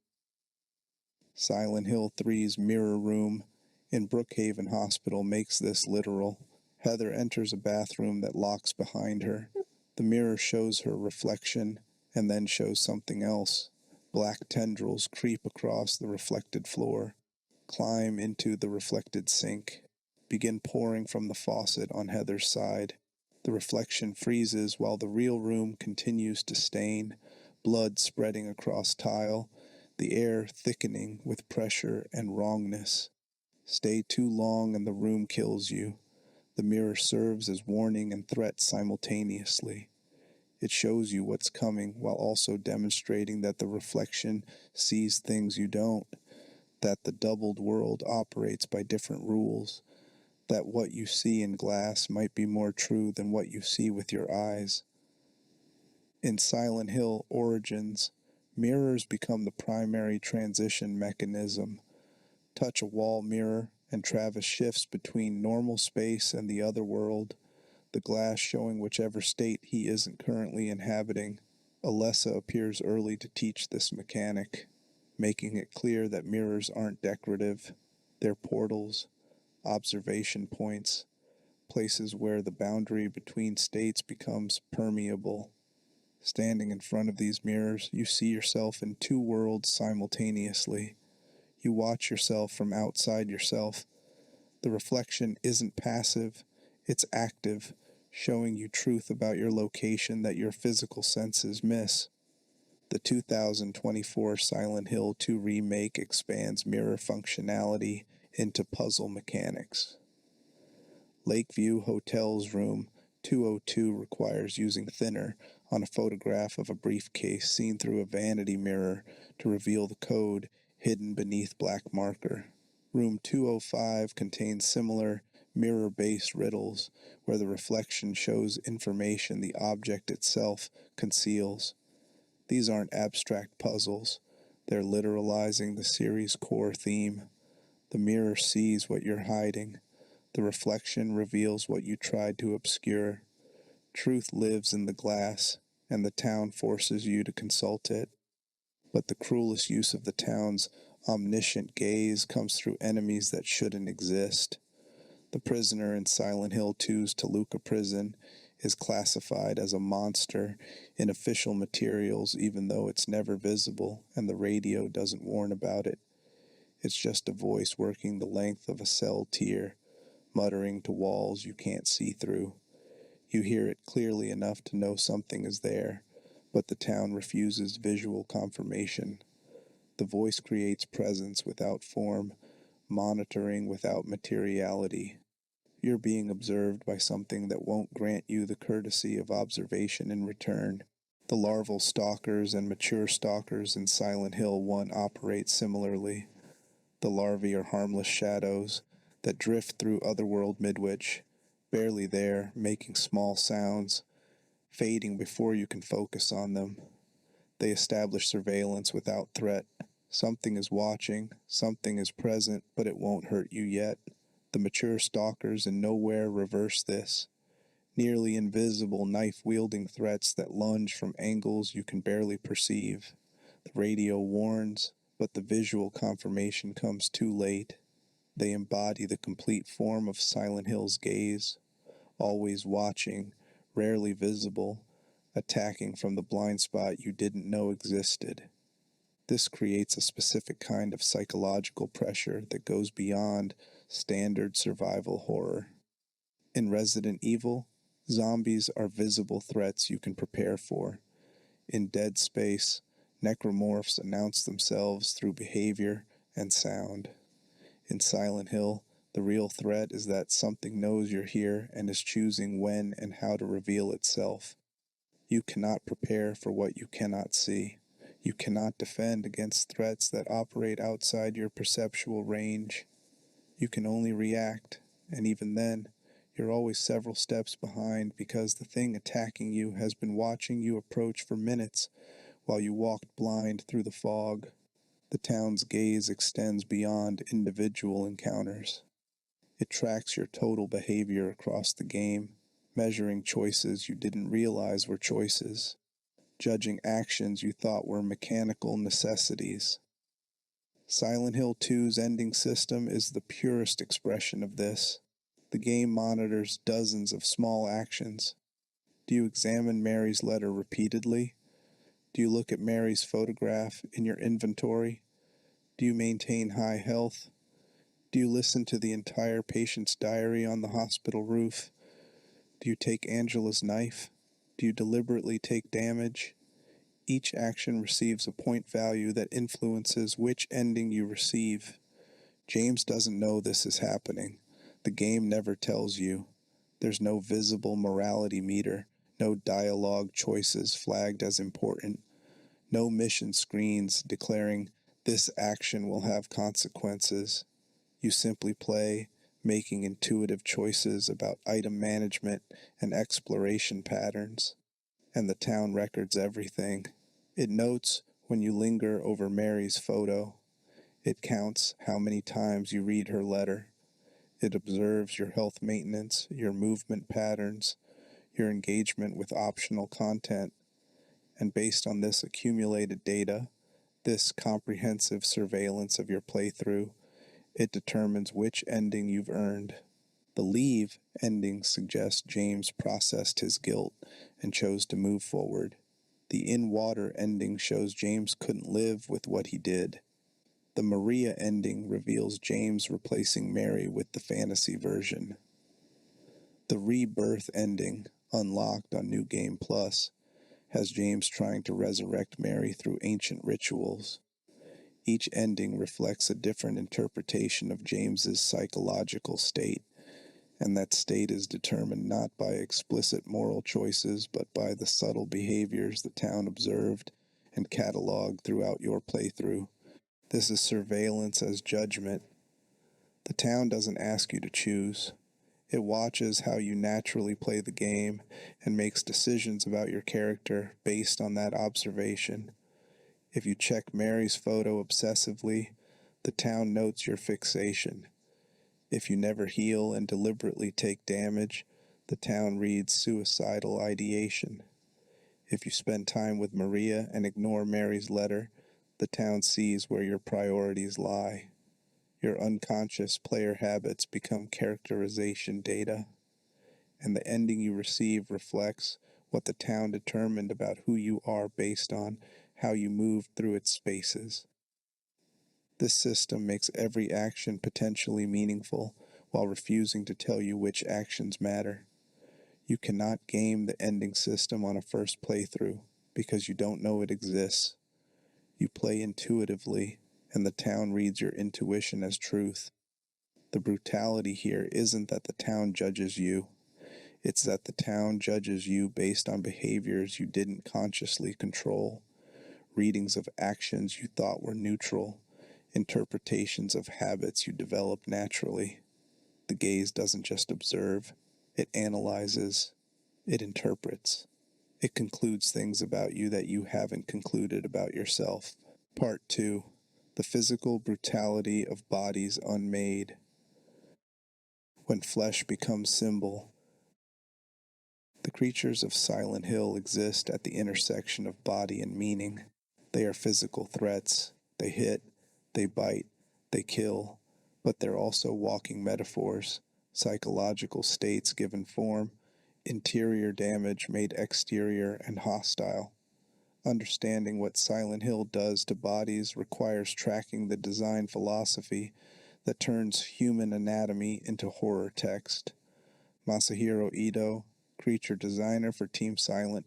Silent Hill 3's mirror room in Brookhaven Hospital makes this literal. Heather enters a bathroom that locks behind her. The mirror shows her reflection and then shows something else. Black tendrils creep across the reflected floor, climb into the reflected sink, begin pouring from the faucet on Heather's side. The reflection freezes while the real room continues to stain, blood spreading across tile, the air thickening with pressure and wrongness. Stay too long and the room kills you. The mirror serves as warning and threat simultaneously. It shows you what's coming while also demonstrating that the reflection sees things you don't, that the doubled world operates by different rules, that what you see in glass might be more true than what you see with your eyes. In Silent Hill Origins, mirrors become the primary transition mechanism. Touch a wall mirror, and Travis shifts between normal space and the other world, the glass showing whichever state he isn't currently inhabiting. Alessa appears early to teach this mechanic, making it clear that mirrors aren't decorative. They're portals, observation points, places where the boundary between states becomes permeable. Standing in front of these mirrors, you see yourself in two worlds simultaneously. You watch yourself from outside yourself. The reflection isn't passive, it's active, showing you truth about your location that your physical senses miss. The 2024 Silent Hill 2 remake expands mirror functionality into puzzle mechanics. Lakeview Hotel's room 202 requires using thinner on a photograph of a briefcase seen through a vanity mirror to reveal the code hidden beneath black marker. Room 205 contains similar mirror-based riddles where the reflection shows information the object itself conceals. These aren't abstract puzzles. They're literalizing the series' core theme. The mirror sees what you're hiding. The reflection reveals what you tried to obscure. Truth lives in the glass, and the town forces you to consult it. But the cruelest use of the town's omniscient gaze comes through enemies that shouldn't exist. The prisoner in Silent Hill 2's Toluca prison is classified as a monster in official materials even though it's never visible and the radio doesn't warn about it. It's just a voice working the length of a cell tier, muttering to walls you can't see through. You hear it clearly enough to know something is there, but the town refuses visual confirmation. The voice creates presence without form, monitoring without materiality. You're being observed by something that won't grant you the courtesy of observation in return. The larval stalkers and mature stalkers in Silent Hill 1 operate similarly. The larvae are harmless shadows that drift through otherworld midwich, barely there, making small sounds, fading before you can focus on them. They establish surveillance without threat. Something is watching, something is present, but it won't hurt you yet. The mature stalkers in Nowhere reverse this. Nearly invisible knife-wielding threats that lunge from angles you can barely perceive. The radio warns, but the visual confirmation comes too late. They embody the complete form of Silent Hill's gaze, always watching, rarely visible, attacking from the blind spot you didn't know existed. This creates a specific kind of psychological pressure that goes beyond standard survival horror. In Resident Evil, zombies are visible threats you can prepare for. In Dead Space, necromorphs announce themselves through behavior and sound. In Silent Hill, the real threat is that something knows you're here and is choosing when and how to reveal itself. You cannot prepare for what you cannot see. You cannot defend against threats that operate outside your perceptual range. You can only react, and even then, you're always several steps behind because the thing attacking you has been watching you approach for minutes while you walked blind through the fog. The town's gaze extends beyond individual encounters. It tracks your total behavior across the game, measuring choices you didn't realize were choices, judging actions you thought were mechanical necessities. Silent Hill 2's ending system is the purest expression of this. The game monitors dozens of small actions. Do you examine Mary's letter repeatedly? Do you look at Mary's photograph in your inventory? Do you maintain high health? Do you listen to the entire patient's diary on the hospital roof? Do you take Angela's knife? Do you deliberately take damage? Each action receives a point value that influences which ending you receive. James doesn't know this is happening. The game never tells you. There's no visible morality meter, no dialogue choices flagged as important, no mission screens declaring this action will have consequences. You simply play, making intuitive choices about item management and exploration patterns. And the town records everything. It notes when you linger over Mary's photo. It counts how many times you read her letter. It observes your health maintenance, your movement patterns, your engagement with optional content. And based on this accumulated data, this comprehensive surveillance of your playthrough, it determines which ending you've earned. The leave ending suggests James processed his guilt and chose to move forward. The in-water ending shows James couldn't live with what he did. The Maria ending reveals James replacing Mary with the fantasy version. The rebirth ending, unlocked on New Game Plus, has James trying to resurrect Mary through ancient rituals. Each ending reflects a different interpretation of James's psychological state, and that state is determined not by explicit moral choices, but by the subtle behaviors the town observed and cataloged throughout your playthrough. This is surveillance as judgment. town doesn't ask you to choose. It watches how you naturally play the game and makes decisions about your character based on that observation. If you check Mary's photo obsessively, the town notes your fixation. If you never heal and deliberately take damage, the town reads suicidal ideation. If you spend time with Maria and ignore Mary's letter, the town sees where your priorities lie. Your unconscious player habits become characterization data, and the ending you receive reflects what the town determined about who you are based on how you move through its spaces. This system makes every action potentially meaningful while refusing to tell you which actions matter. You cannot game the ending system on a first playthrough because you don't know it exists. You play intuitively, and the town reads your intuition as truth. The brutality here isn't that the town judges you. It's that the town judges you based on behaviors you didn't consciously control, readings of actions you thought were neutral, interpretations of habits you developed naturally. The gaze doesn't just observe, it analyzes, it interprets. It concludes things about you that you haven't concluded about yourself. Part 2. The physical brutality of bodies unmade. When flesh becomes symbol. The creatures of Silent Hill exist at the intersection of body and meaning. They are physical threats. They hit, they bite, they kill, but they're also walking metaphors, psychological states given form, interior damage made exterior and hostile. Understanding what Silent Hill does to bodies requires tracking the design philosophy that turns human anatomy into horror text. Masahiro Ito, creature designer for Team Silent,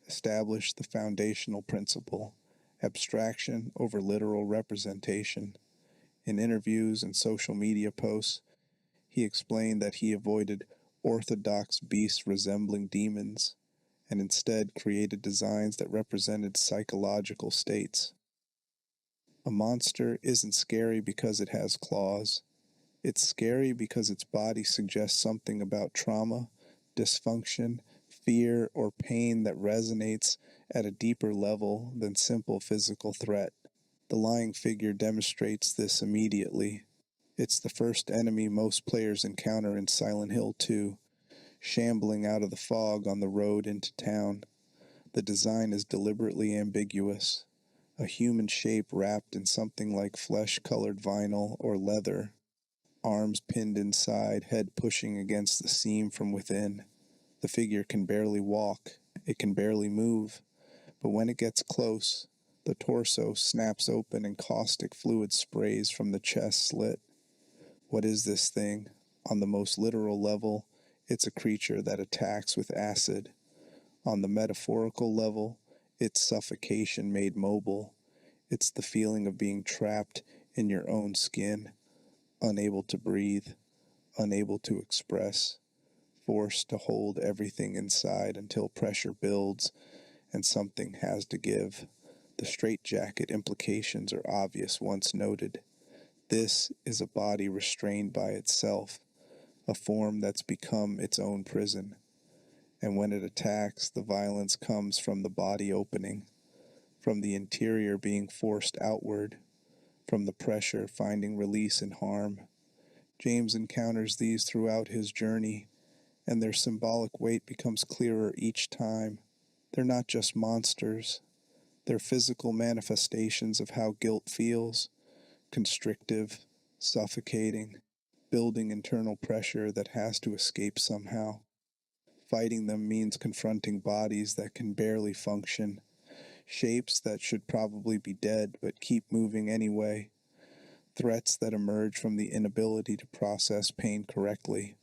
established the foundational principle: abstraction over literal representation. In interviews and social media posts, he explained that he avoided orthodox beasts resembling demons and instead created designs that represented psychological states. A monster isn't scary because it has claws. It's scary because its body suggests something about trauma, dysfunction, fear, or pain that resonates at a deeper level than simple physical threat. The lying figure demonstrates this immediately. It's the first enemy most players encounter in Silent Hill 2, shambling out of the fog on the road into town. The design is deliberately ambiguous, a human shape wrapped in something like flesh-colored vinyl or leather, arms pinned inside, head pushing against the seam from within. The figure can barely walk, it can barely move, but when it gets close, the torso snaps open and caustic fluid sprays from the chest slit. What is this thing? On the most literal level, it's a creature that attacks with acid. On the metaphorical level, it's suffocation made mobile. It's the feeling of being trapped in your own skin, unable to breathe, unable to express, forced to hold everything inside until pressure builds and something has to give. The straitjacket implications are obvious once noted. This is a body restrained by itself, a form that's become its own prison. And when it attacks, the violence comes from the body opening, from the interior being forced outward, from the pressure finding release in harm. James encounters these throughout his journey, and their symbolic weight becomes clearer each time. They're not just monsters. They're physical manifestations of how guilt feels, constrictive, suffocating, building internal pressure that has to escape somehow. Fighting them means confronting bodies that can barely function, shapes that should probably be dead but keep moving anyway, threats that emerge from the inability to process pain correctly.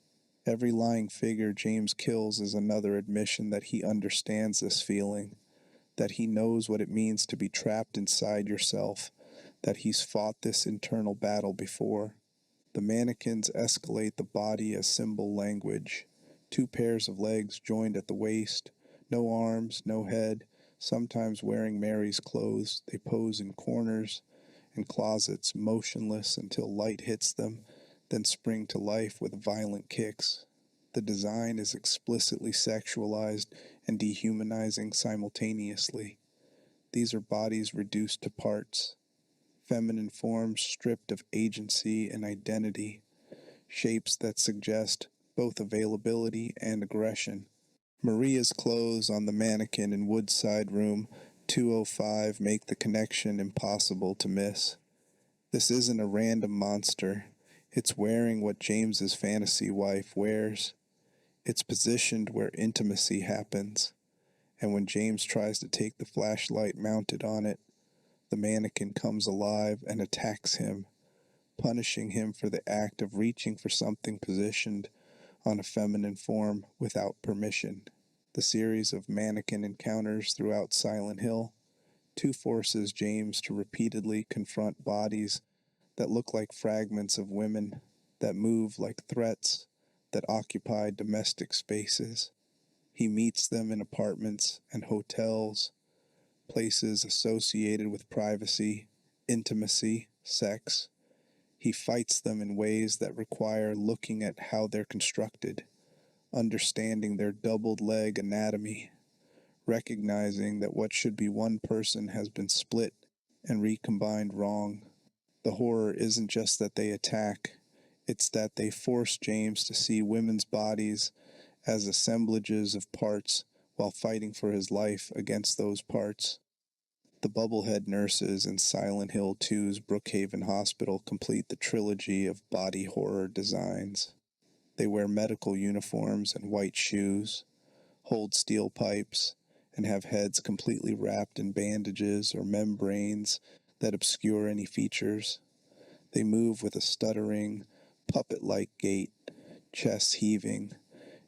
Every lying figure James kills is another admission that he understands this feeling, that he knows what it means to be trapped inside yourself, that he's fought this internal battle before. The mannequins escalate the body as symbol language. 2 pairs of legs joined at the waist, no arms, no head, sometimes wearing Mary's clothes. They pose in corners and closets, motionless until light hits them, then spring to life with violent kicks. The design is explicitly sexualized and dehumanizing simultaneously. These are bodies reduced to parts, feminine forms stripped of agency and identity, shapes that suggest both availability and aggression. Maria's clothes on the mannequin in Woodside Room 205 make the connection impossible to miss. This isn't a random monster. It's wearing what James's fantasy wife wears. It's positioned where intimacy happens. And when James tries to take the flashlight mounted on it, the mannequin comes alive and attacks him, punishing him for the act of reaching for something positioned on a feminine form without permission. The series of mannequin encounters throughout Silent Hill forces James to repeatedly confront bodies that look like fragments of women, that move like threats, that occupy domestic spaces. He meets them in apartments and hotels, places associated with privacy, intimacy, sex. He fights them in ways that require looking at how they're constructed, understanding their doubled leg anatomy, recognizing that what should be one person has been split and recombined wrong. The horror isn't just that they attack, it's that they force James to see women's bodies as assemblages of parts while fighting for his life against those parts. The bubblehead nurses in Silent Hill 2's Brookhaven Hospital complete the trilogy of body horror designs. They wear medical uniforms and white shoes, hold steel pipes, and have heads completely wrapped in bandages or membranes that obscure any features. They move with a stuttering, puppet-like gait, chests heaving,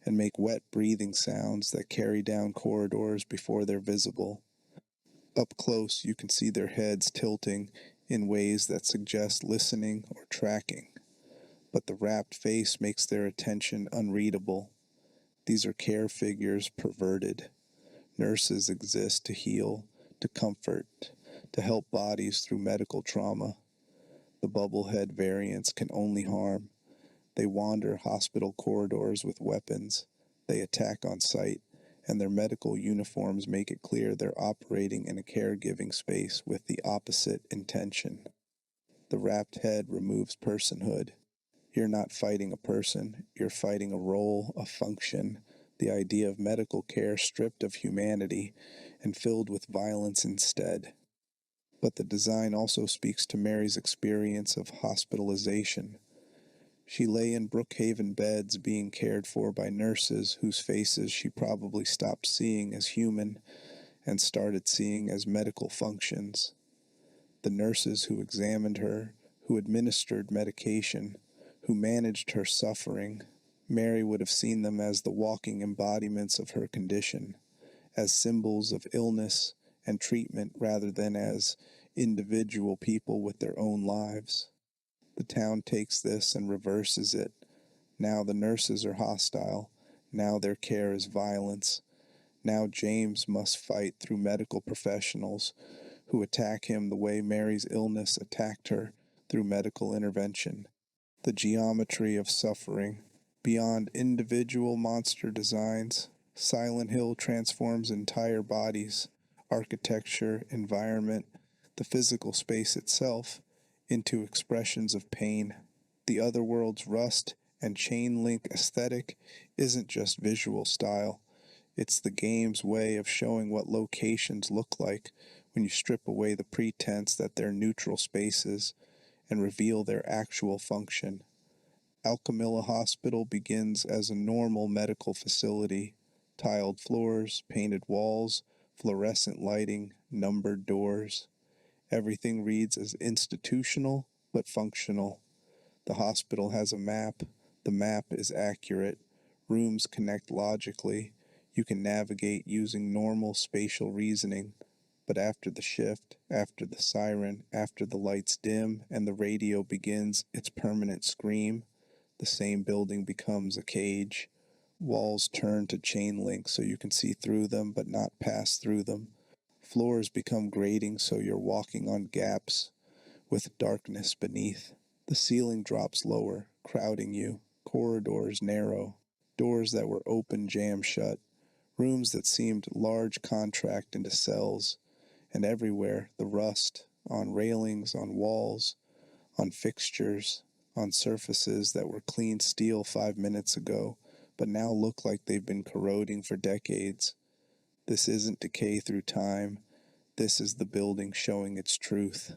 and make wet breathing sounds that carry down corridors before they're visible. Up close, you can see their heads tilting in ways that suggest listening or tracking, but the wrapped face makes their attention unreadable. These are care figures perverted. Nurses exist to heal, to comfort, to help bodies through medical trauma. The bubblehead variants can only harm. They wander hospital corridors with weapons. They attack on sight, and their medical uniforms make it clear they're operating in a caregiving space with the opposite intention. The wrapped head removes personhood. You're not fighting a person, you're fighting a role, a function, the idea of medical care stripped of humanity and filled with violence instead. But the design also speaks to Mary's experience of hospitalization. She lay in Brookhaven beds being cared for by nurses whose faces she probably stopped seeing as human and started seeing as medical functions. The nurses who examined her, who administered medication, who managed her suffering, Mary would have seen them as the walking embodiments of her condition, as symbols of illness and treatment rather than as individual people with their own lives. The town takes this and reverses it. Now the nurses are hostile. Now their care is violence. Now James must fight through medical professionals who attack him the way Mary's illness attacked her through medical intervention. The geometry of suffering. Beyond individual monster designs, Silent Hill transforms entire bodies, architecture, environment, the physical space itself, into expressions of pain. The otherworld's rust and chain link aesthetic isn't just visual style. It's the game's way of showing what locations look like when you strip away the pretense that they're neutral spaces and reveal their actual function. Alchemilla Hospital begins as a normal medical facility. Tiled floors, painted walls, fluorescent lighting, numbered doors. Everything reads as institutional but functional. The hospital has a map. The map is accurate. Rooms connect logically. You can navigate using normal spatial reasoning. But after the shift, after the siren, after the lights dim and the radio begins its permanent scream, the same building becomes a cage. Walls turn to chain link so you can see through them but not pass through them. Floors become grating so you're walking on gaps with darkness beneath. The ceiling drops lower, crowding you, corridors narrow, doors that were open jam shut, rooms that seemed large contract into cells, and everywhere the rust, on railings, on walls, on fixtures, on surfaces that were clean steel 5 minutes ago, but now look like they've been corroding for decades. This isn't decay through time. This is the building showing its truth.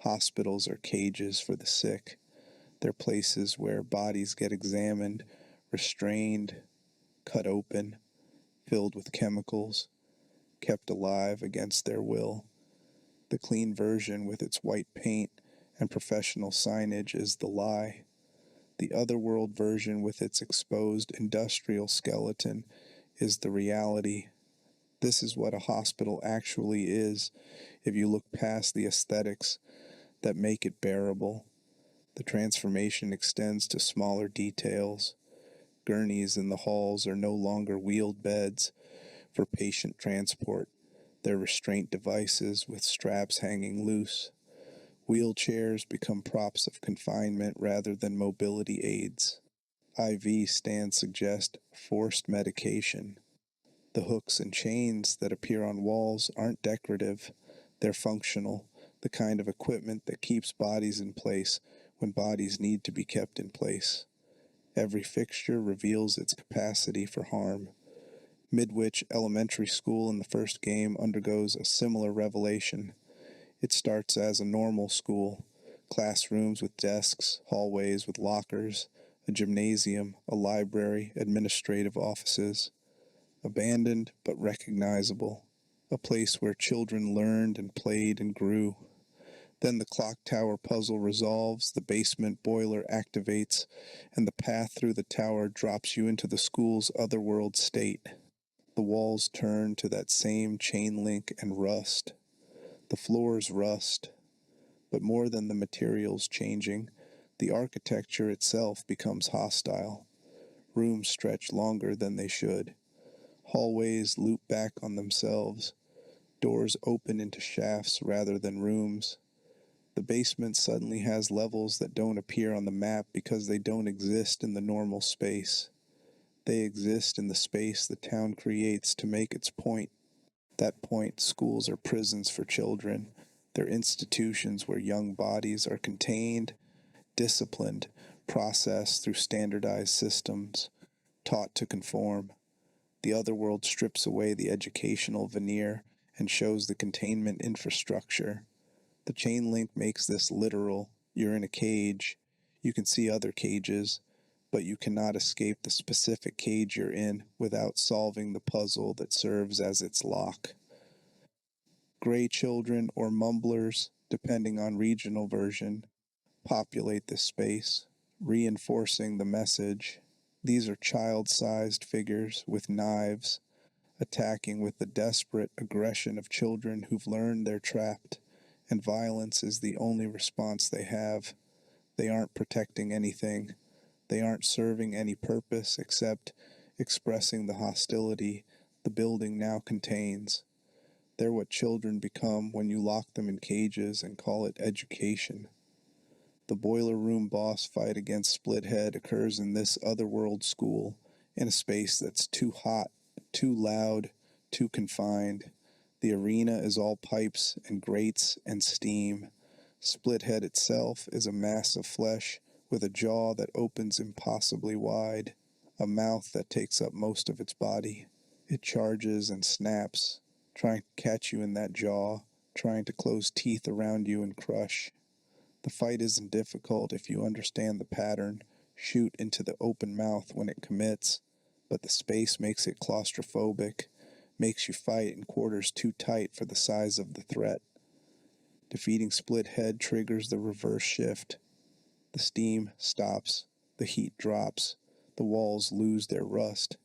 Hospitals are cages for the sick. They're places where bodies get examined, restrained, cut open, filled with chemicals, kept alive against their will. The clean version with its white paint and professional signage is the lie. The otherworld version with its exposed industrial skeleton is the reality. This is what a hospital actually is if you look past the aesthetics that make it bearable. The transformation extends to smaller details. Gurneys in the halls are no longer wheeled beds for patient transport. They're restraint devices with straps hanging loose. Wheelchairs become props of confinement rather than mobility aids. IV stands suggest forced medication. The hooks and chains that appear on walls aren't decorative. They're functional, the kind of equipment that keeps bodies in place when bodies need to be kept in place. Every fixture reveals its capacity for harm. Midwich Elementary School in the first game undergoes a similar revelation. It starts as a normal school, classrooms with desks, hallways with lockers, a gymnasium, a library, administrative offices. Abandoned but recognizable, a place where children learned and played and grew. Then the clock tower puzzle resolves, the basement boiler activates, and the path through the tower drops you into the school's otherworld state. The walls turn to that same chain link and rust. The floors rust. But more than the materials changing, the architecture itself becomes hostile. Rooms stretch longer than they should. Hallways loop back on themselves. Doors open into shafts rather than rooms. The basement suddenly has levels that don't appear on the map because they don't exist in the normal space. They exist in the space the town creates to make its point. That point, schools are prisons for children. They're institutions where young bodies are contained, disciplined, processed through standardized systems, taught to conform. The otherworld strips away the educational veneer and shows the containment infrastructure. The chain link makes this literal. You're in a cage. You can see other cages, but you cannot escape the specific cage you're in without solving the puzzle that serves as its lock. Gray children or mumblers, depending on regional version, populate this space, reinforcing the message. These are child-sized figures with knives, attacking with the desperate aggression of children who've learned they're trapped, and violence is the only response they have. They aren't protecting anything. They aren't serving any purpose except expressing the hostility the building now contains. They're what children become when you lock them in cages and call it education. The boiler room boss fight against Splithead occurs in this otherworld school, in a space that's too hot, too loud, too confined. The arena is all pipes and grates and steam. Splithead itself is a mass of flesh with a jaw that opens impossibly wide, a mouth that takes up most of its body. It charges and snaps, trying to catch you in that jaw, trying to close teeth around you and crush. The fight isn't difficult if you understand the pattern. Shoot into the open mouth when it commits, but the space makes it claustrophobic, makes you fight in quarters too tight for the size of the threat. Defeating Splithead triggers the reverse shift. The steam stops, the heat drops, the walls lose their rust.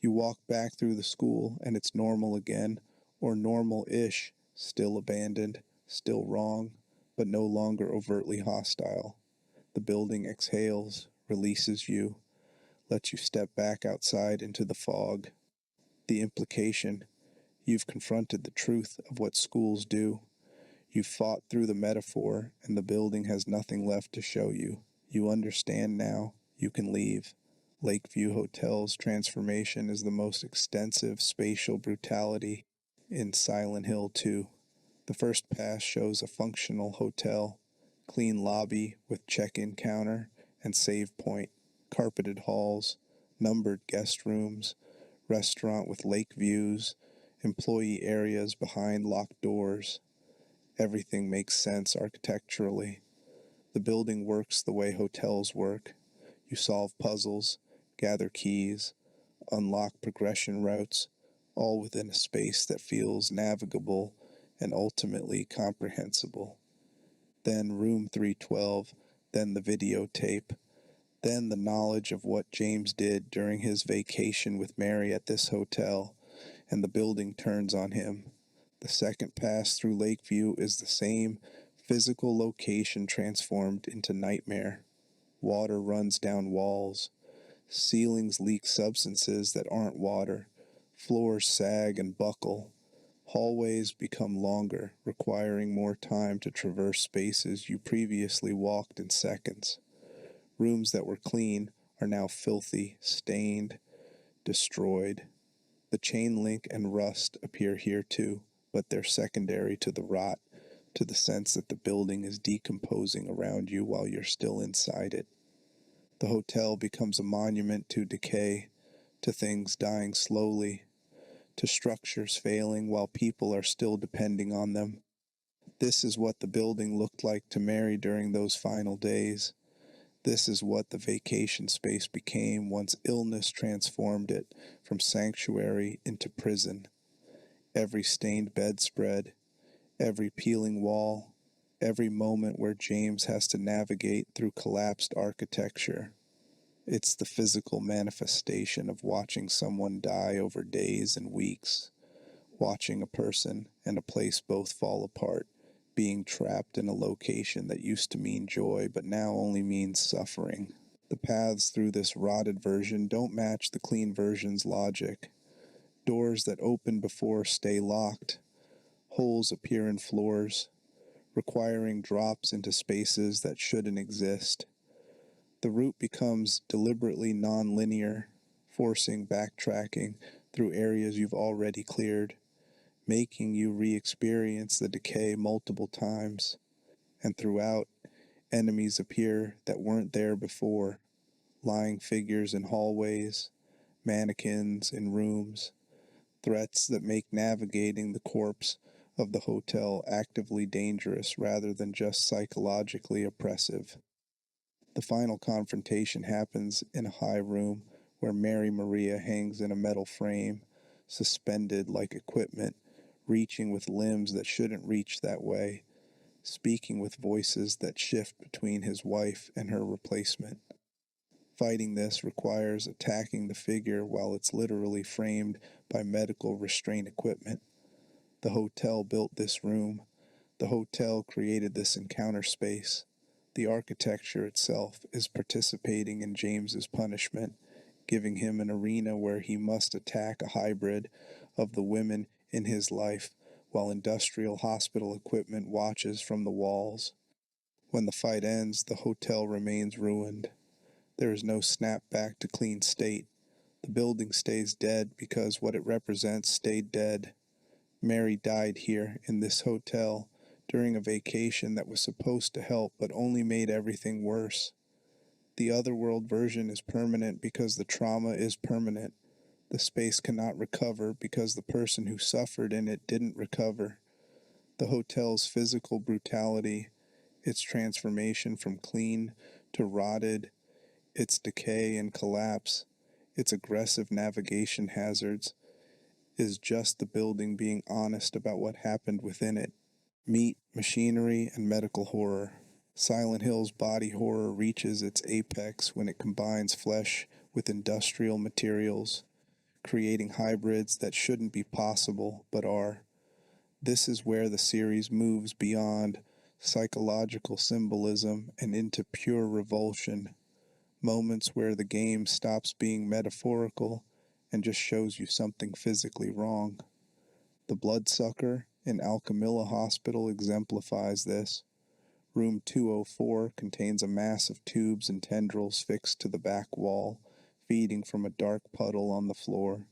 You walk back through the school and it's normal again, or normal-ish, still abandoned, still wrong, but no longer overtly hostile. The building exhales, releases you, lets you step back outside into the fog. The implication: you've confronted the truth of what schools do. You fought through the metaphor, and the building has nothing left to show you. You understand now. You can leave. Lakeview Hotel's transformation is the most extensive spatial brutality in Silent Hill 2. The first pass shows a functional hotel, clean lobby with check-in counter and save point, carpeted halls, numbered guest rooms, restaurant with lake views, employee areas behind locked doors. Everything makes sense architecturally. The building works the way hotels work. You solve puzzles, gather keys, unlock progression routes, all within a space that feels navigable and ultimately comprehensible. Then room 312, then the videotape, then the knowledge of what James did during his vacation with Mary at this hotel, and the building turns on him. The second pass through Lakeview is the same physical location transformed into nightmare. Water runs down walls. Ceilings leak substances that aren't water. Floors sag and buckle. Hallways become longer, requiring more time to traverse spaces you previously walked in seconds. Rooms that were clean are now filthy, stained, destroyed. The chain link and rust appear here too, but they're secondary to the rot, to the sense that the building is decomposing around you while you're still inside it. The hotel becomes a monument to decay, to things dying slowly, to structures failing while people are still depending on them. This is what the building looked like to Mary during those final days. This is what the vacation space became once illness transformed it from sanctuary into prison. Every stained bedspread, every peeling wall, every moment where James has to navigate through collapsed architecture. It's the physical manifestation of watching someone die over days and weeks, watching a person and a place both fall apart, being trapped in a location that used to mean joy but now only means suffering. The paths through this rotted version don't match the clean version's logic. Doors that open before stay locked. Holes appear in floors, requiring drops into spaces that shouldn't exist. The route becomes deliberately non-linear, forcing backtracking through areas you've already cleared, making you re-experience the decay multiple times. And throughout, enemies appear that weren't there before, lying figures in hallways, mannequins in rooms, threats that make navigating the corpse of the hotel actively dangerous rather than just psychologically oppressive. The final confrontation happens in a high room where Mary Maria hangs in a metal frame, suspended like equipment, reaching with limbs that shouldn't reach that way, speaking with voices that shift between his wife and her replacement. Fighting this requires attacking the figure while it's literally framed by medical restraint equipment. The hotel built this room. The hotel created this encounter space. The architecture itself is participating in James's punishment, giving him an arena where he must attack a hybrid of the women in his life while industrial hospital equipment watches from the walls. When the fight ends, the hotel remains ruined. There is no snap back to clean state. The building stays dead because what it represents stayed dead. Mary died here in this hotel during a vacation that was supposed to help but only made everything worse. The otherworld version is permanent because the trauma is permanent. The space cannot recover because the person who suffered in it didn't recover. The hotel's physical brutality, its transformation from clean to rotted, its decay and collapse, its aggressive navigation hazards, is just the building being honest about what happened within it. Meet machinery and medical horror. Silent Hill's body horror reaches its apex when it combines flesh with industrial materials, creating hybrids that shouldn't be possible but are. This is where the series moves beyond psychological symbolism and into pure revulsion, moments where the game stops being metaphorical and just shows you something physically wrong. The bloodsucker An Alchemilla hospital exemplifies this. Room 204 contains a mass of tubes and tendrils fixed to the back wall, feeding from a dark puddle on the floor.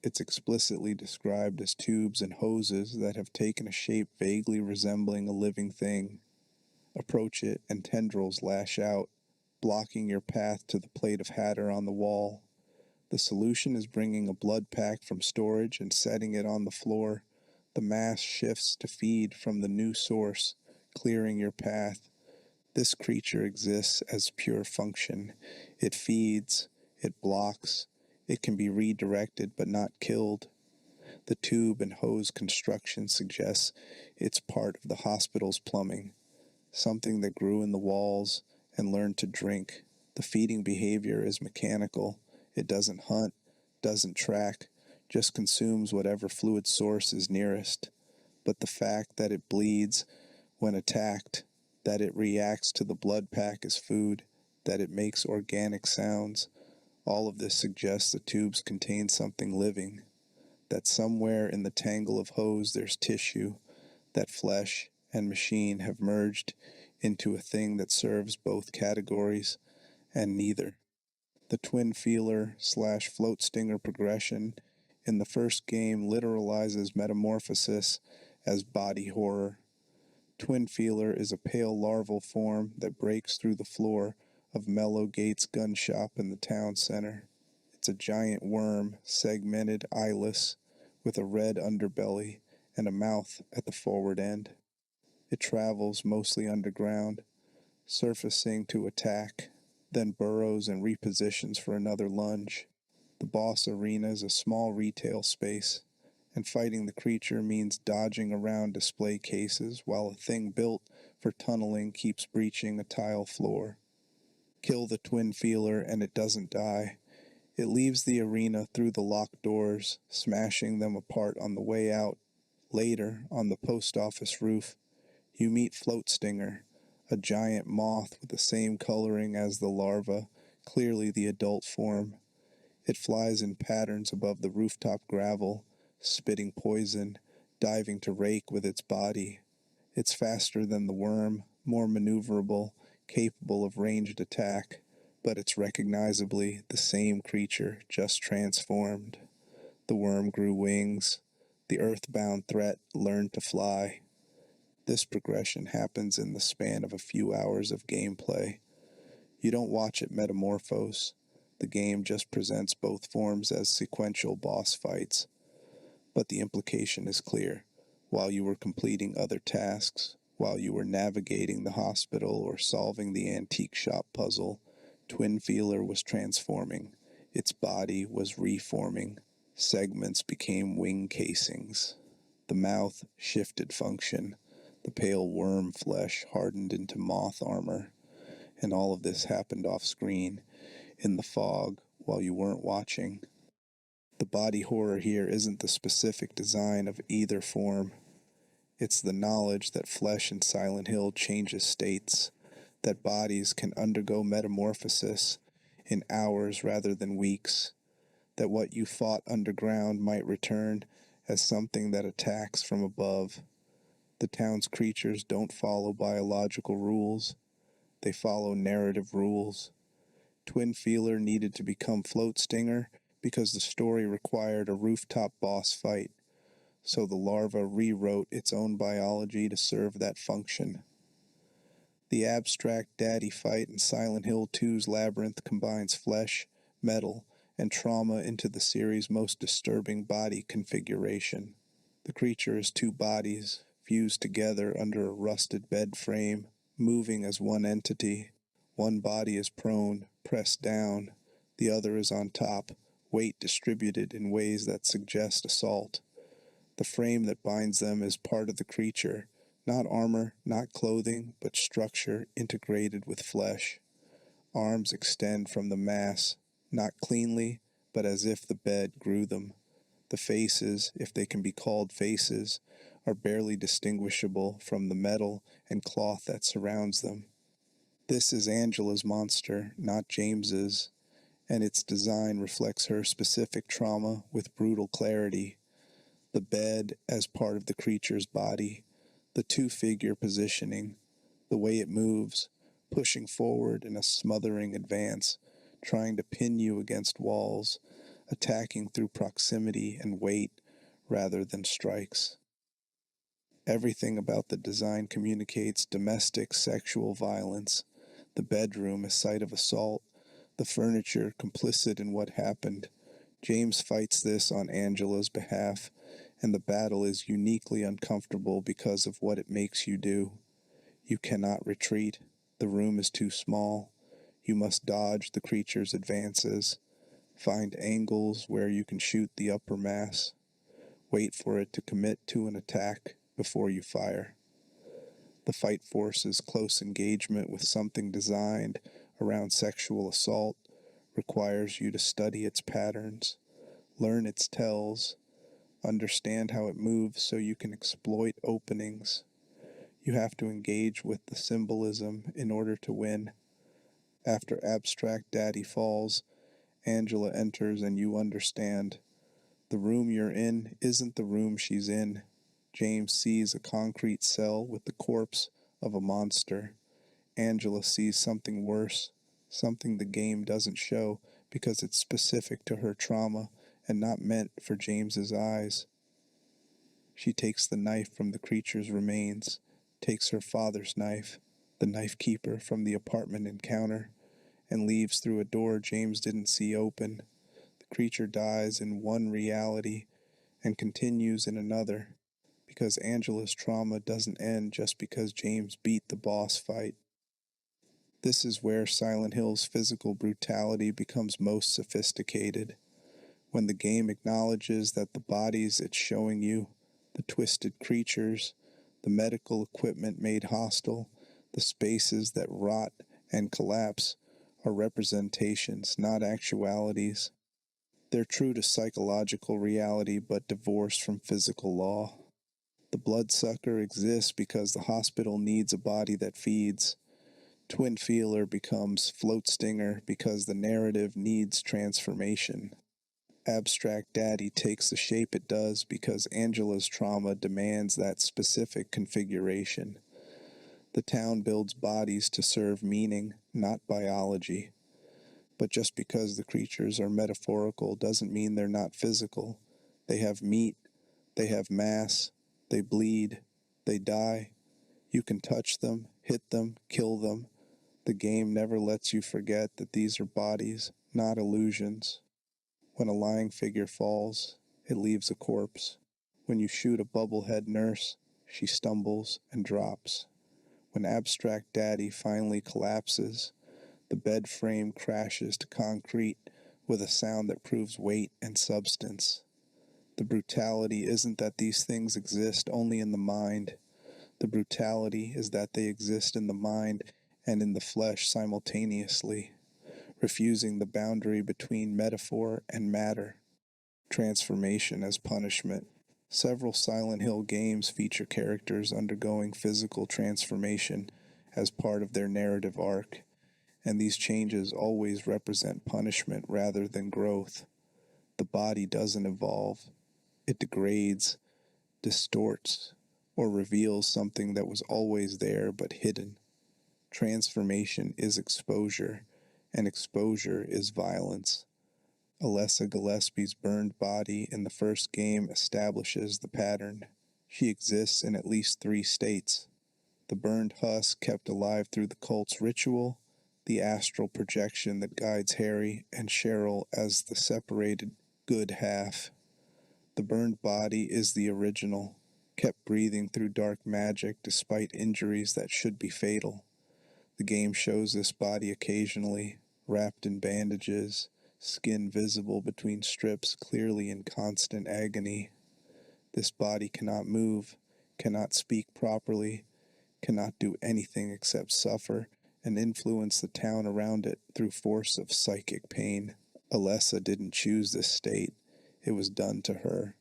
It's explicitly described as tubes and hoses that have taken a shape vaguely resembling a living thing. Approach it, and tendrils lash out, blocking your path to the plate of Hatter on the wall. The solution is bringing a blood pack from storage and setting it on the floor. The mass shifts to feed from the new source, clearing your path. This creature exists as pure function. It feeds, it blocks, it can be redirected but not killed. The tube and hose construction suggests it's part of the hospital's plumbing, something that grew in the walls and learned to drink. The feeding behavior is mechanical. It doesn't hunt, doesn't track, just consumes whatever fluid source is nearest. But the fact that it bleeds when attacked, that it reacts to the blood pack as food, that it makes organic sounds, all of this suggests the tubes contain something living, that somewhere in the tangle of hose there's tissue, that flesh and machine have merged into a thing that serves both categories and neither. The twin feeler / float stinger progression in the first game literalizes metamorphosis as body horror. Twin feeler is a pale larval form that breaks through the floor of Mellow Gates gun shop in the town center. It's a giant worm, segmented, eyeless, with a red underbelly and a mouth at the forward end. It travels mostly underground, surfacing to attack, then burrows and repositions for another lunge. The boss arena is a small retail space, and fighting the creature means dodging around display cases while a thing built for tunneling keeps breaching a tile floor. Kill the twin feeler and it doesn't die. It leaves the arena through the locked doors, smashing them apart on the way out. Later, on the post office roof, you meet Float Stinger, a giant moth with the same coloring as the larva, clearly the adult form. It flies in patterns above the rooftop gravel, spitting poison, diving to rake with its body. It's faster than the worm, more maneuverable, capable of ranged attack, but it's recognizably the same creature, just transformed. The worm grew wings. The earthbound threat learned to fly. This progression happens in the span of a few hours of gameplay. You don't watch it metamorphose. The game just presents both forms as sequential boss fights. But the implication is clear. While you were completing other tasks, while you were navigating the hospital or solving the antique shop puzzle, Twin Feeler was transforming. Its body was reforming. Segments became wing casings. The mouth shifted function. The pale worm flesh hardened into moth armor. And all of this happened off screen, in the fog, while you weren't watching. The body horror here isn't the specific design of either form. It's the knowledge that flesh in Silent Hill changes states, that bodies can undergo metamorphosis in hours rather than weeks, that what you fought underground might return as something that attacks from above. The town's creatures don't follow biological rules. They follow narrative rules. Twin Feeler needed to become Float Stinger because the story required a rooftop boss fight, so the larva rewrote its own biology to serve that function. The abstract daddy fight in Silent Hill 2's Labyrinth combines flesh, metal, and trauma into the series' most disturbing body configuration. The creature is two bodies, fused together under a rusted bed frame, moving as one entity. One body is prone, pressed down. The other is on top, weight distributed in ways that suggest assault. The frame that binds them is part of the creature, not armor, not clothing, but structure integrated with flesh. Arms extend from the mass, not cleanly, but as if the bed grew them. The faces, if they can be called faces, are barely distinguishable from the metal and cloth that surrounds them. This is Angela's monster, not James's, and its design reflects her specific trauma with brutal clarity. The bed as part of the creature's body, the two-figure positioning, the way it moves, pushing forward in a smothering advance, trying to pin you against walls, attacking through proximity and weight rather than strikes. Everything about the design communicates domestic sexual violence. The bedroom a site of assault, the furniture complicit in what happened. James fights this on Angela's behalf, and the battle is uniquely uncomfortable because of what it makes you do. You cannot retreat. The room is too small. You must dodge the creature's advances, find angles where you can shoot the upper mass, wait for it to commit to an attack before you fire. The fight forces close engagement with something designed around sexual assault requires you to study its patterns, learn its tells, understand how it moves so you can exploit openings. You have to engage with the symbolism in order to win. After Abstract Daddy falls, Angela enters and you understand. The room you're in isn't the room she's in. James sees a concrete cell with the corpse of a monster. Angela sees something worse, something the game doesn't show because it's specific to her trauma and not meant for James's eyes. She takes the knife from the creature's remains, takes her father's knife, the knife keeper from the apartment encounter, and leaves through a door James didn't see open. The creature dies in one reality and continues in another, because Angela's trauma doesn't end just because James beat the boss fight. This is where Silent Hill's physical brutality becomes most sophisticated, when the game acknowledges that the bodies it's showing you, the twisted creatures, the medical equipment made hostile, the spaces that rot and collapse, are representations, not actualities. They're true to psychological reality but divorced from physical law. The bloodsucker exists because the hospital needs a body that feeds. Twin Feeler becomes Float Stinger because the narrative needs transformation. Abstract Daddy takes the shape it does because Angela's trauma demands that specific configuration. The town builds bodies to serve meaning, not biology. But just because the creatures are metaphorical doesn't mean they're not physical. They have meat, they have mass, they bleed, they die. You can touch them, hit them, kill them. The game never lets you forget that these are bodies, not illusions. When a lying figure falls, it leaves a corpse. When you shoot a bubblehead nurse, she stumbles and drops. When Abstract Daddy finally collapses, the bed frame crashes to concrete with a sound that proves weight and substance. The brutality isn't that these things exist only in the mind. The brutality is that they exist in the mind and in the flesh simultaneously, refusing the boundary between metaphor and matter. Transformation as punishment. Several Silent Hill games feature characters undergoing physical transformation as part of their narrative arc, and these changes always represent punishment rather than growth. The body doesn't evolve, it degrades, distorts, or reveals something that was always there but hidden. Transformation is exposure, and exposure is violence. Alessa Gillespie's burned body in the first game establishes the pattern. She exists in at least 3 states. The burned husk kept alive through the cult's ritual, the astral projection that guides Harry and Cheryl as the separated good half. The burned body is the original, kept breathing through dark magic despite injuries that should be fatal. The game shows this body occasionally, wrapped in bandages, skin visible between strips, clearly in constant agony. This body cannot move, cannot speak properly, cannot do anything except suffer and influence the town around it through force of psychic pain. Alessa didn't choose this state. It was done to her.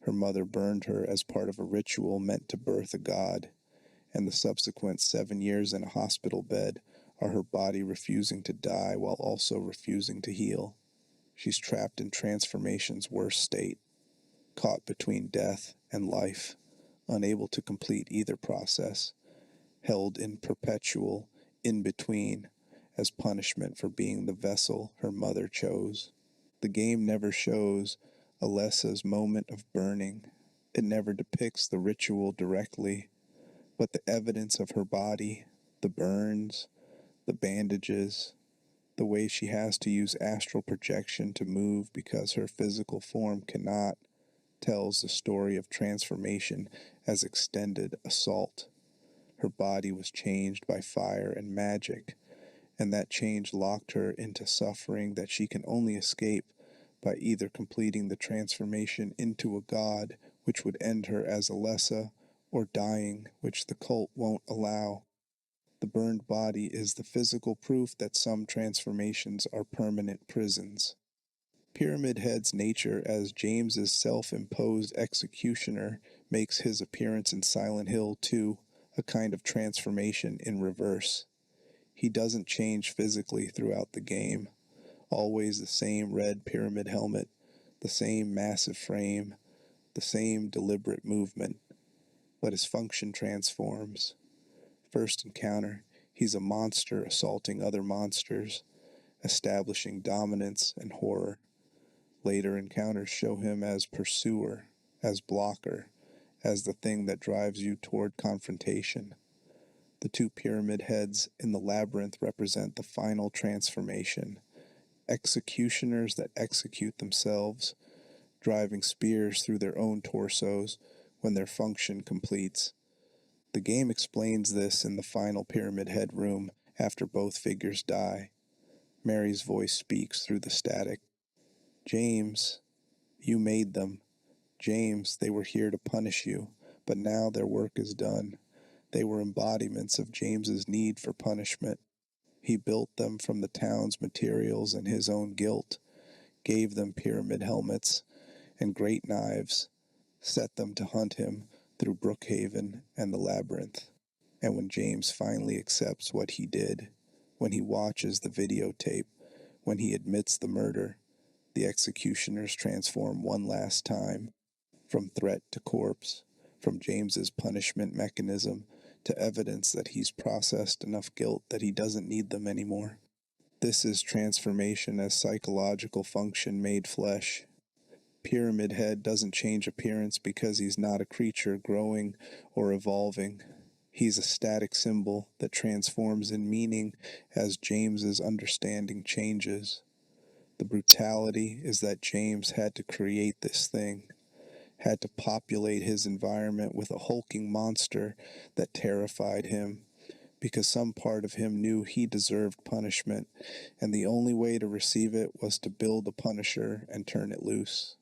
Her mother burned her as part of a ritual meant to birth a god, and the subsequent 7 years in a hospital bed are her body refusing to die while also refusing to heal. She's trapped in transformation's worst state. caught between death and life, unable to complete either process, held in perpetual in-between as punishment for being the vessel her mother chose. The game never shows Alessa's moment of burning. It never depicts the ritual directly, but the evidence of her body, the burns, the bandages, the way she has to use astral projection to move because her physical form cannot, tells the story of transformation as extended assault. Her body was changed by fire and magic, and that change locked her into suffering that she can only escape by either completing the transformation into a god, which would end her as Alessa, or dying, which the cult won't allow. The burned body is the physical proof that some transformations are permanent prisons. Pyramid Head's nature as James's self-imposed executioner makes his appearance in Silent Hill 2 a kind of transformation in reverse. He doesn't change physically throughout the game. Always the same red pyramid helmet, the same massive frame, the same deliberate movement, but his function transforms. First encounter, he's a monster assaulting other monsters, establishing dominance and horror. Later encounters show him as pursuer, as blocker, as the thing that drives you toward confrontation. The two pyramid heads in the labyrinth represent the final transformation, executioners that execute themselves, driving spears through their own torsos when their function completes. The game explains this in the final pyramid head room after both figures die. Mary's voice speaks through the static. James, you made them. James, they were here to punish you, but now their work is done. They were embodiments of James's need for punishment. He built them from the town's materials and his own guilt, gave them pyramid helmets and great knives, set them to hunt him through Brookhaven and the labyrinth. And when James finally accepts what he did, when he watches the videotape, when he admits the murder, the executioners transform one last time, from threat to corpse, from James's punishment mechanism to evidence that he's processed enough guilt that he doesn't need them anymore. This is transformation as psychological function made flesh. Pyramid Head doesn't change appearance because he's not a creature growing or evolving. He's a static symbol that transforms in meaning as James's understanding changes. The brutality is that James had to create this thing, had to populate his environment with a hulking monster that terrified him, because some part of him knew he deserved punishment, and the only way to receive it was to build a punisher and turn it loose.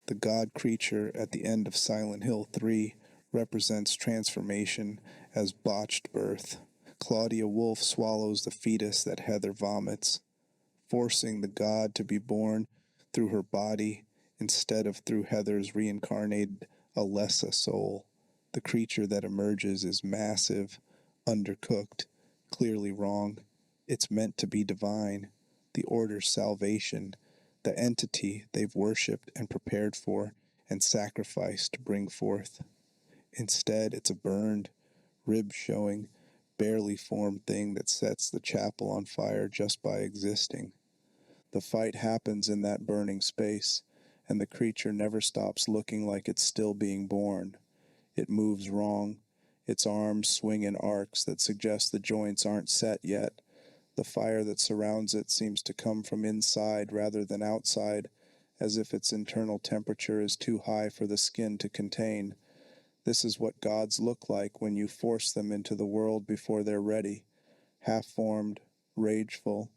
The god creature at the end of Silent Hill 3 represents transformation as botched birth. Claudia Wolf swallows the fetus that Heather vomits, forcing the god to be born through her body instead of through Heather's reincarnated Alessa soul. The creature that emerges is massive, undercooked, clearly wrong. It's meant to be divine, the Order's salvation, the entity they've worshipped and prepared for and sacrificed to bring forth. Instead, it's a burned, rib-showing, barely formed thing that sets the chapel on fire just by existing. The fight happens in that burning space, and the creature never stops looking like it's still being born. It moves wrong. Its arms swing in arcs that suggest the joints aren't set yet. The fire that surrounds it seems to come from inside rather than outside, as if its internal temperature is too high for the skin to contain. This is what gods look like when you force them into the world before they're ready, half-formed, rageful,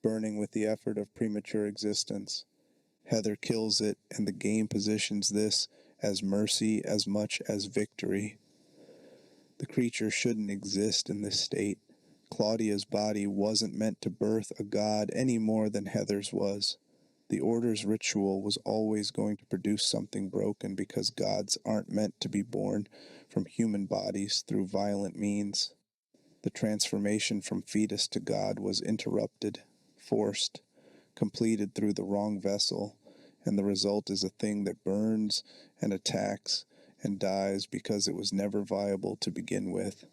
burning with the effort of premature existence. Heather kills it, and the game positions this as mercy as much as victory. The creature shouldn't exist in this state. Claudia's body wasn't meant to birth a god any more than Heather's was. The Order's ritual was always going to produce something broken because gods aren't meant to be born from human bodies through violent means. The transformation from fetus to god was interrupted, forced, completed through the wrong vessel, and the result is a thing that burns and attacks and dies because it was never viable to begin with.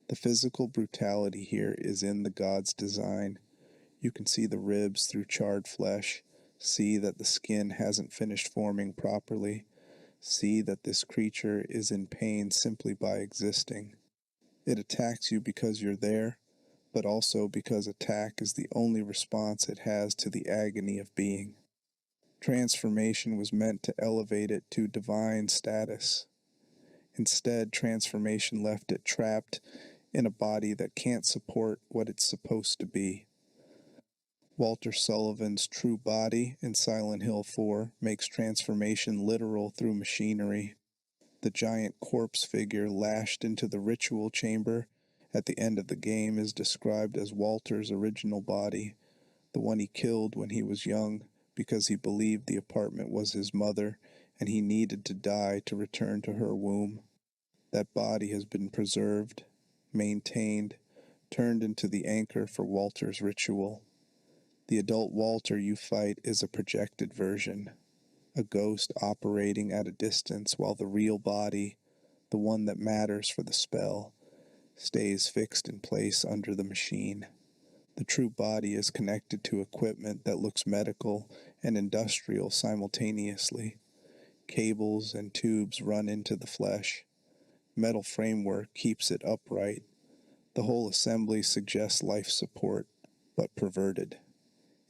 The physical brutality here is in the god's design. You can see the ribs through charred flesh, see that the skin hasn't finished forming properly, see that this creature is in pain simply by existing. It attacks you because you're there, but also because attack is the only response it has to the agony of being. Transformation was meant to elevate it to divine status. Instead, transformation left it trapped in a body that can't support what it's supposed to be. Walter Sullivan's True Body in Silent Hill 4 makes transformation literal through machinery. The giant corpse figure lashed into the ritual chamber at the end of the game is described as Walter's original body, the one he killed when he was young because he believed the apartment was his mother and he needed to die to return to her womb. That body has been preserved, maintained, turned into the anchor for Walter's ritual. The adult Walter you fight is a projected version, a ghost operating at a distance while the real body, the one that matters for the spell, stays fixed in place under the machine. The true body is connected to equipment that looks medical and industrial simultaneously. Cables and tubes run into the flesh. Metal framework keeps it upright. The whole assembly suggests life support, but perverted.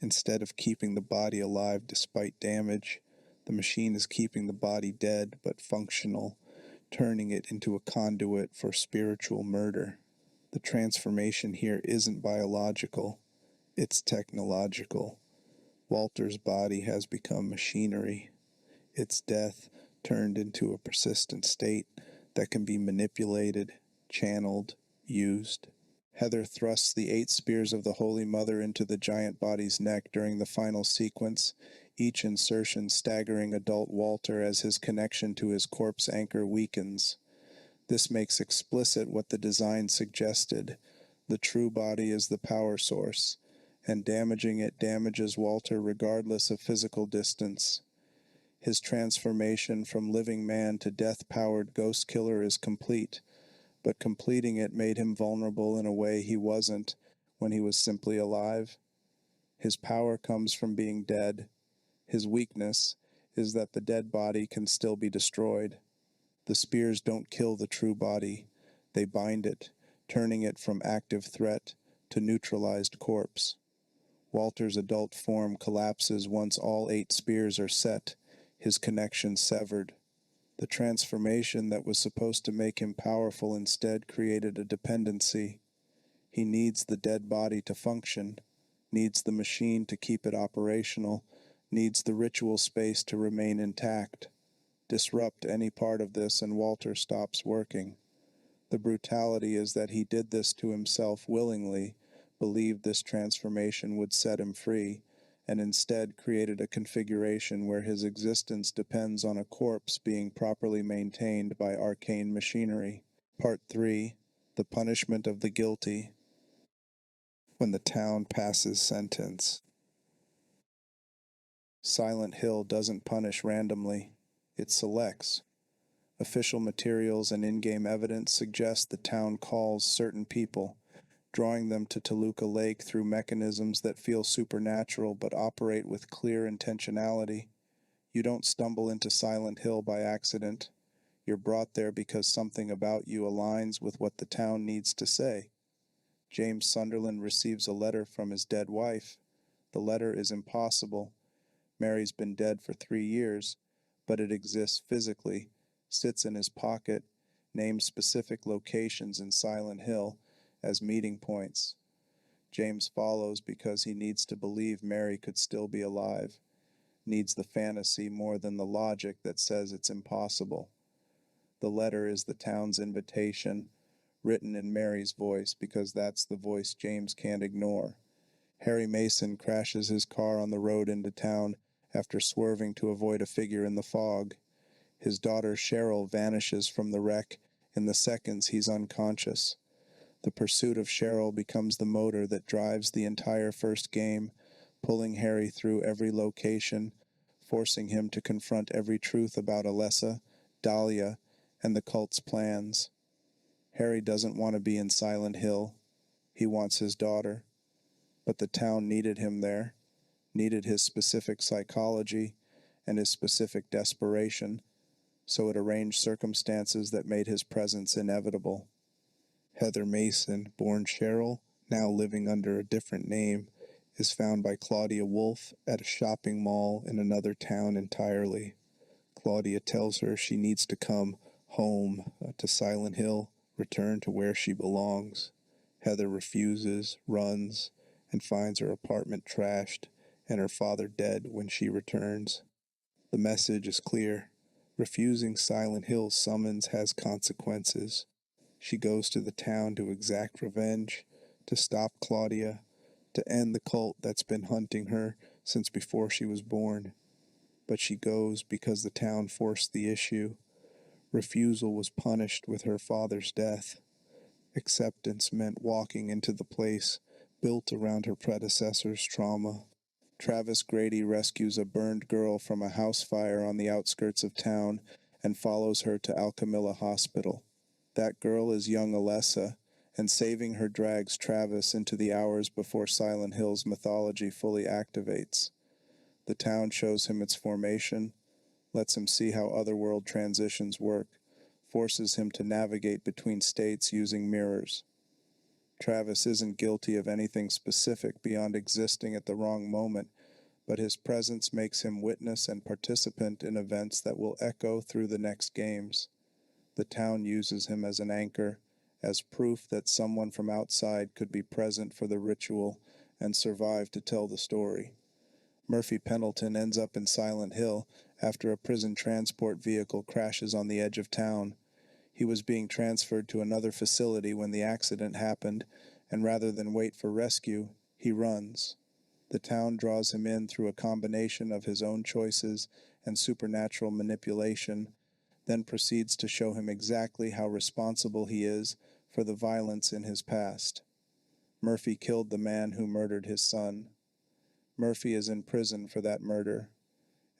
Instead of keeping the body alive despite damage, the machine is keeping the body dead but functional, turning it into a conduit for spiritual murder. The transformation here isn't biological, it's technological. Walter's body has become machinery. Its death turned into a persistent state that can be manipulated, channeled, used. Heather thrusts the 8 spears of the Holy Mother into the giant body's neck during the final sequence, each insertion staggering adult Walter as his connection to his corpse anchor weakens. This makes explicit what the design suggested. The true body is the power source, and damaging it damages Walter regardless of physical distance. His transformation from living man to death-powered ghost killer is complete, but completing it made him vulnerable in a way he wasn't when he was simply alive. His power comes from being dead. His weakness is that the dead body can still be destroyed. The spears don't kill the true body. They bind it, turning it from active threat to neutralized corpse. Walter's adult form collapses once all 8 spears are set, his connection severed. The transformation that was supposed to make him powerful instead created a dependency. He needs the dead body to function, needs the machine to keep it operational, needs the ritual space to remain intact. Disrupt any part of this and Walter stops working. The brutality is that he did this to himself willingly, believed this transformation would set him free, and instead created a configuration where his existence depends on a corpse being properly maintained by arcane machinery. Part 3. The Punishment of the Guilty. When the town passes sentence. Silent Hill doesn't punish randomly. It selects. Official materials and in-game evidence suggest the town calls certain people, drawing them to Toluca Lake through mechanisms that feel supernatural but operate with clear intentionality. You don't stumble into Silent Hill by accident. You're brought there because something about you aligns with what the town needs to say. James Sunderland receives a letter from his dead wife. The letter is impossible. Mary's been dead for 3 years, but it exists physically, sits in his pocket, names specific locations in Silent Hill as meeting points. James follows because he needs to believe Mary could still be alive, needs the fantasy more than the logic that says it's impossible. The letter is the town's invitation, written in Mary's voice because that's the voice James can't ignore. Harry Mason crashes his car on the road into town after swerving to avoid a figure in the fog. His daughter Cheryl vanishes from the wreck in the seconds he's unconscious. The pursuit of Cheryl becomes the motor that drives the entire first game, pulling Harry through every location, forcing him to confront every truth about Alessa, Dahlia, and the cult's plans. Harry doesn't want to be in Silent Hill. He wants his daughter. But the town needed him there, needed his specific psychology and his specific desperation, so it arranged circumstances that made his presence inevitable. Heather Mason, born Cheryl, now living under a different name, is found by Claudia Wolfe at a shopping mall in another town entirely. Claudia tells her she needs to come home to Silent Hill, return to where she belongs. Heather refuses, runs, and finds her apartment trashed and her father dead when she returns. The message is clear. Refusing Silent Hill's summons has consequences. She goes to the town to exact revenge, to stop Claudia, to end the cult that's been hunting her since before she was born. But she goes because the town forced the issue. Refusal was punished with her father's death. Acceptance meant walking into the place built around her predecessor's trauma. Travis Grady rescues a burned girl from a house fire on the outskirts of town and follows her to Alchemilla Hospital. That girl is young Alessa, and saving her drags Travis into the hours before Silent Hill's mythology fully activates. The town shows him its formation, lets him see how otherworld transitions work, forces him to navigate between states using mirrors. Travis isn't guilty of anything specific beyond existing at the wrong moment, but his presence makes him witness and participant in events that will echo through the next games. The town uses him as an anchor, as proof that someone from outside could be present for the ritual and survive to tell the story. Murphy Pendleton ends up in Silent Hill after a prison transport vehicle crashes on the edge of town. He was being transferred to another facility when the accident happened, and rather than wait for rescue, he runs. The town draws him in through a combination of his own choices and supernatural manipulation, then proceeds to show him exactly how responsible he is for the violence in his past. Murphy killed the man who murdered his son. Murphy is in prison for that murder,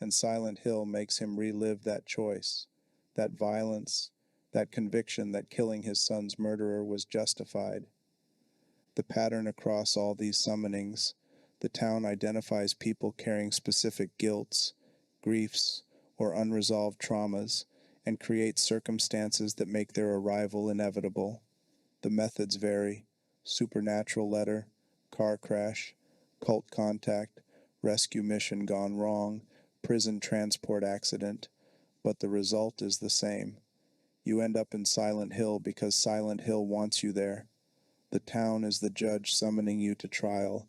and Silent Hill makes him relive that choice, that violence, that conviction that killing his son's murderer was justified. The pattern across all these summonings, the town identifies people carrying specific guilts, griefs, or unresolved traumas, and creates circumstances that make their arrival inevitable. The methods vary: supernatural letter, car crash, cult contact, rescue mission gone wrong, prison transport accident, but the result is the same. You end up in Silent Hill because Silent Hill wants you there. The town is the judge summoning you to trial,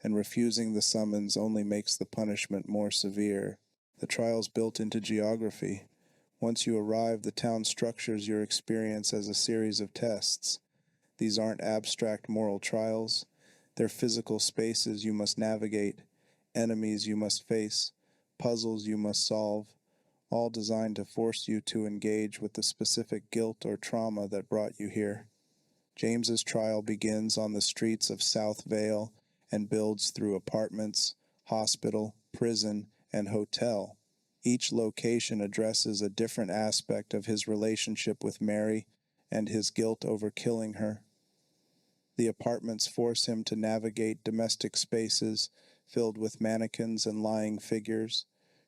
and refusing the summons only makes the punishment more severe. The trial's built into geography. Once you arrive, the town structures your experience as a series of tests. These aren't abstract moral trials. They're physical spaces you must navigate, enemies you must face, puzzles you must solve, all designed to force you to engage with the specific guilt or trauma that brought you here. James's trial begins on the streets of South Vale and builds through apartments, hospital, prison, and hotel. Each location addresses a different aspect of his relationship with Mary and his guilt over killing her. The apartments force him to navigate domestic spaces filled with mannequins and lying figures,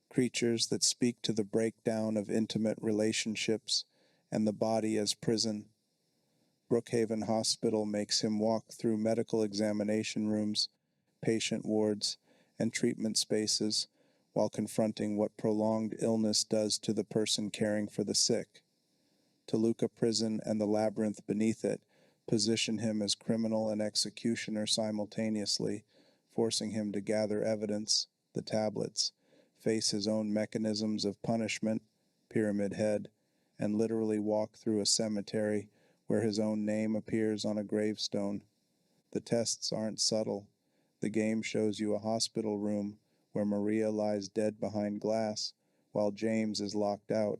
creatures that speak to the breakdown of intimate relationships and the body as prison. Brookhaven Hospital makes him walk through medical examination rooms, patient wards, and treatment spaces while confronting what prolonged illness does to the person caring for the sick. Toluca Prison and the labyrinth beneath it position him as criminal and executioner simultaneously, forcing him to gather evidence, the tablets, face his own mechanisms of punishment, Pyramid Head, and literally walk through a cemetery where his own name appears on a gravestone. The tests aren't subtle. The game shows you a hospital room where Maria lies dead behind glass while James is locked out,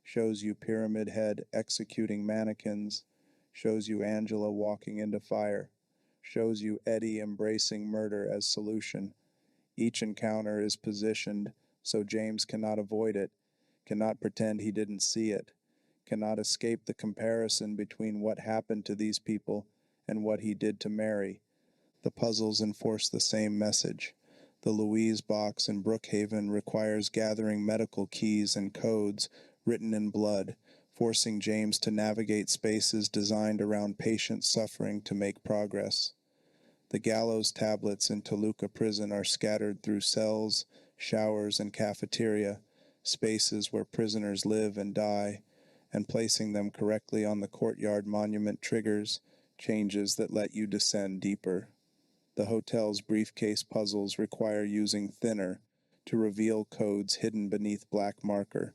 shows you Pyramid Head executing mannequins, shows you Angela walking into fire, shows you Eddie embracing murder as solution. Each encounter is positioned so James cannot avoid it, cannot pretend he didn't see it, cannot escape the comparison between what happened to these people and what he did to Mary. The puzzles enforce the same message. The Louise box in Brookhaven requires gathering medical keys and codes written in blood, forcing James to navigate spaces designed around patient suffering to make progress. The gallows tablets in Toluca prison are scattered through cells, showers, and cafeteria, spaces where prisoners live and die, and placing them correctly on the courtyard monument triggers changes that let you descend deeper. The hotel's briefcase puzzles require using thinner to reveal codes hidden beneath black marker,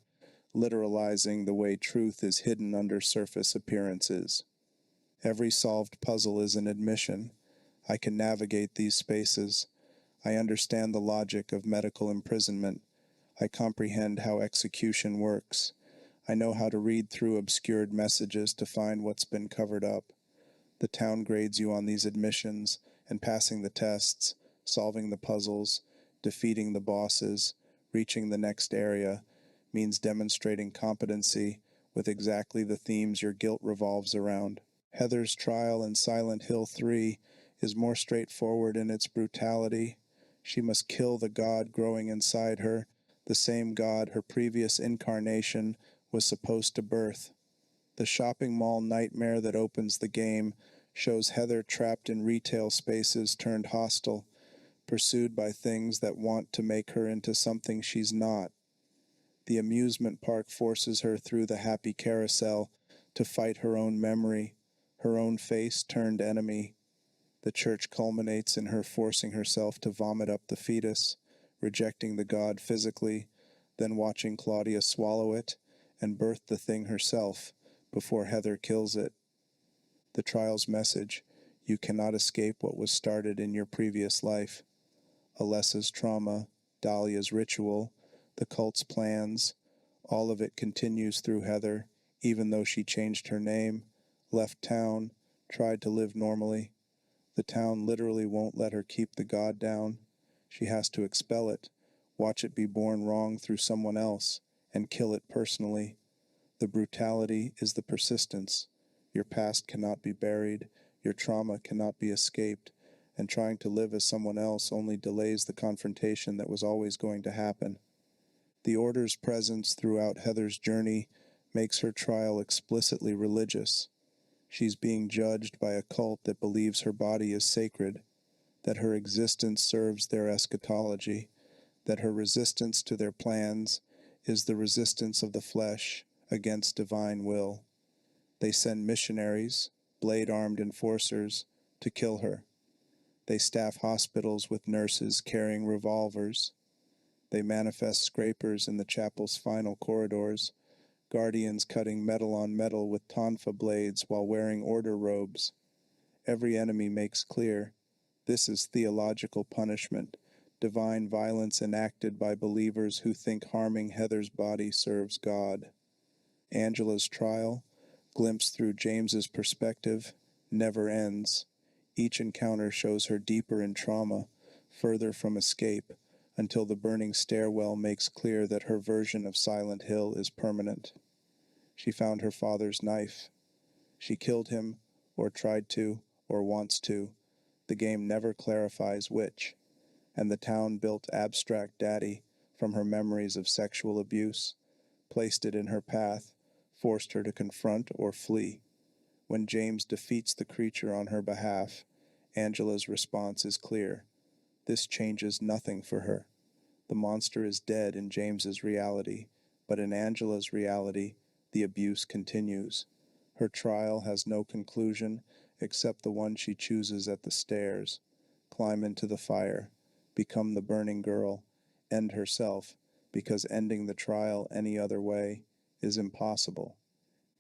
literalizing the way truth is hidden under surface appearances. Every solved puzzle is an admission. I can navigate these spaces. I understand the logic of medical imprisonment. I comprehend how execution works. I know how to read through obscured messages to find what's been covered up. The town grades you on these admissions, and passing the tests, solving the puzzles, defeating the bosses, reaching the next area, means demonstrating competency with exactly the themes your guilt revolves around. Heather's trial in Silent Hill 3 is more straightforward in its brutality. She must kill the god growing inside her, the same god her previous incarnation was supposed to birth. The shopping mall nightmare that opens the game shows Heather trapped in retail spaces turned hostile, pursued by things that want to make her into something she's not. The amusement park forces her through the happy carousel to fight her own memory, her own face turned enemy. The church culminates in her forcing herself to vomit up the fetus, rejecting the god physically, then watching Claudia swallow it and birth the thing herself before Heather kills it. The trial's message: you cannot escape what was started in your previous life. Alessa's trauma, Dahlia's ritual, the cult's plans, all of it continues through Heather, even though she changed her name, left town, tried to live normally. The town literally won't let her keep the god down. She has to expel it, watch it be born wrong through someone else, and kill it personally. The brutality is the persistence. Your past cannot be buried, your trauma cannot be escaped, and trying to live as someone else only delays the confrontation that was always going to happen. The Order's presence throughout Heather's journey makes her trial explicitly religious. She's being judged by a cult that believes her body is sacred, that her existence serves their eschatology, that her resistance to their plans is the resistance of the flesh against divine will. They send missionaries, blade-armed enforcers, to kill her. They staff hospitals with nurses carrying revolvers. They manifest scrapers in the chapel's final corridors, guardians cutting metal on metal with tonfa blades while wearing order robes. Every enemy makes clear, this is theological punishment, divine violence enacted by believers who think harming Heather's body serves God. Angela's trial, glimpsed through James's perspective, never ends. Each encounter shows her deeper in trauma, further from escape, until the burning stairwell makes clear that her version of Silent Hill is permanent. She found her father's knife. She killed him, or tried to, or wants to. The game never clarifies which. And the town built abstract daddy from her memories of sexual abuse, placed it in her path, forced her to confront or flee. When James defeats the creature on her behalf, Angela's response is clear. This changes nothing for her. The monster is dead in James's reality, but in Angela's reality, the abuse continues. Her trial has no conclusion except the one she chooses at the stairs. Climb into the fire, become the burning girl, end herself, because ending the trial any other way is impossible.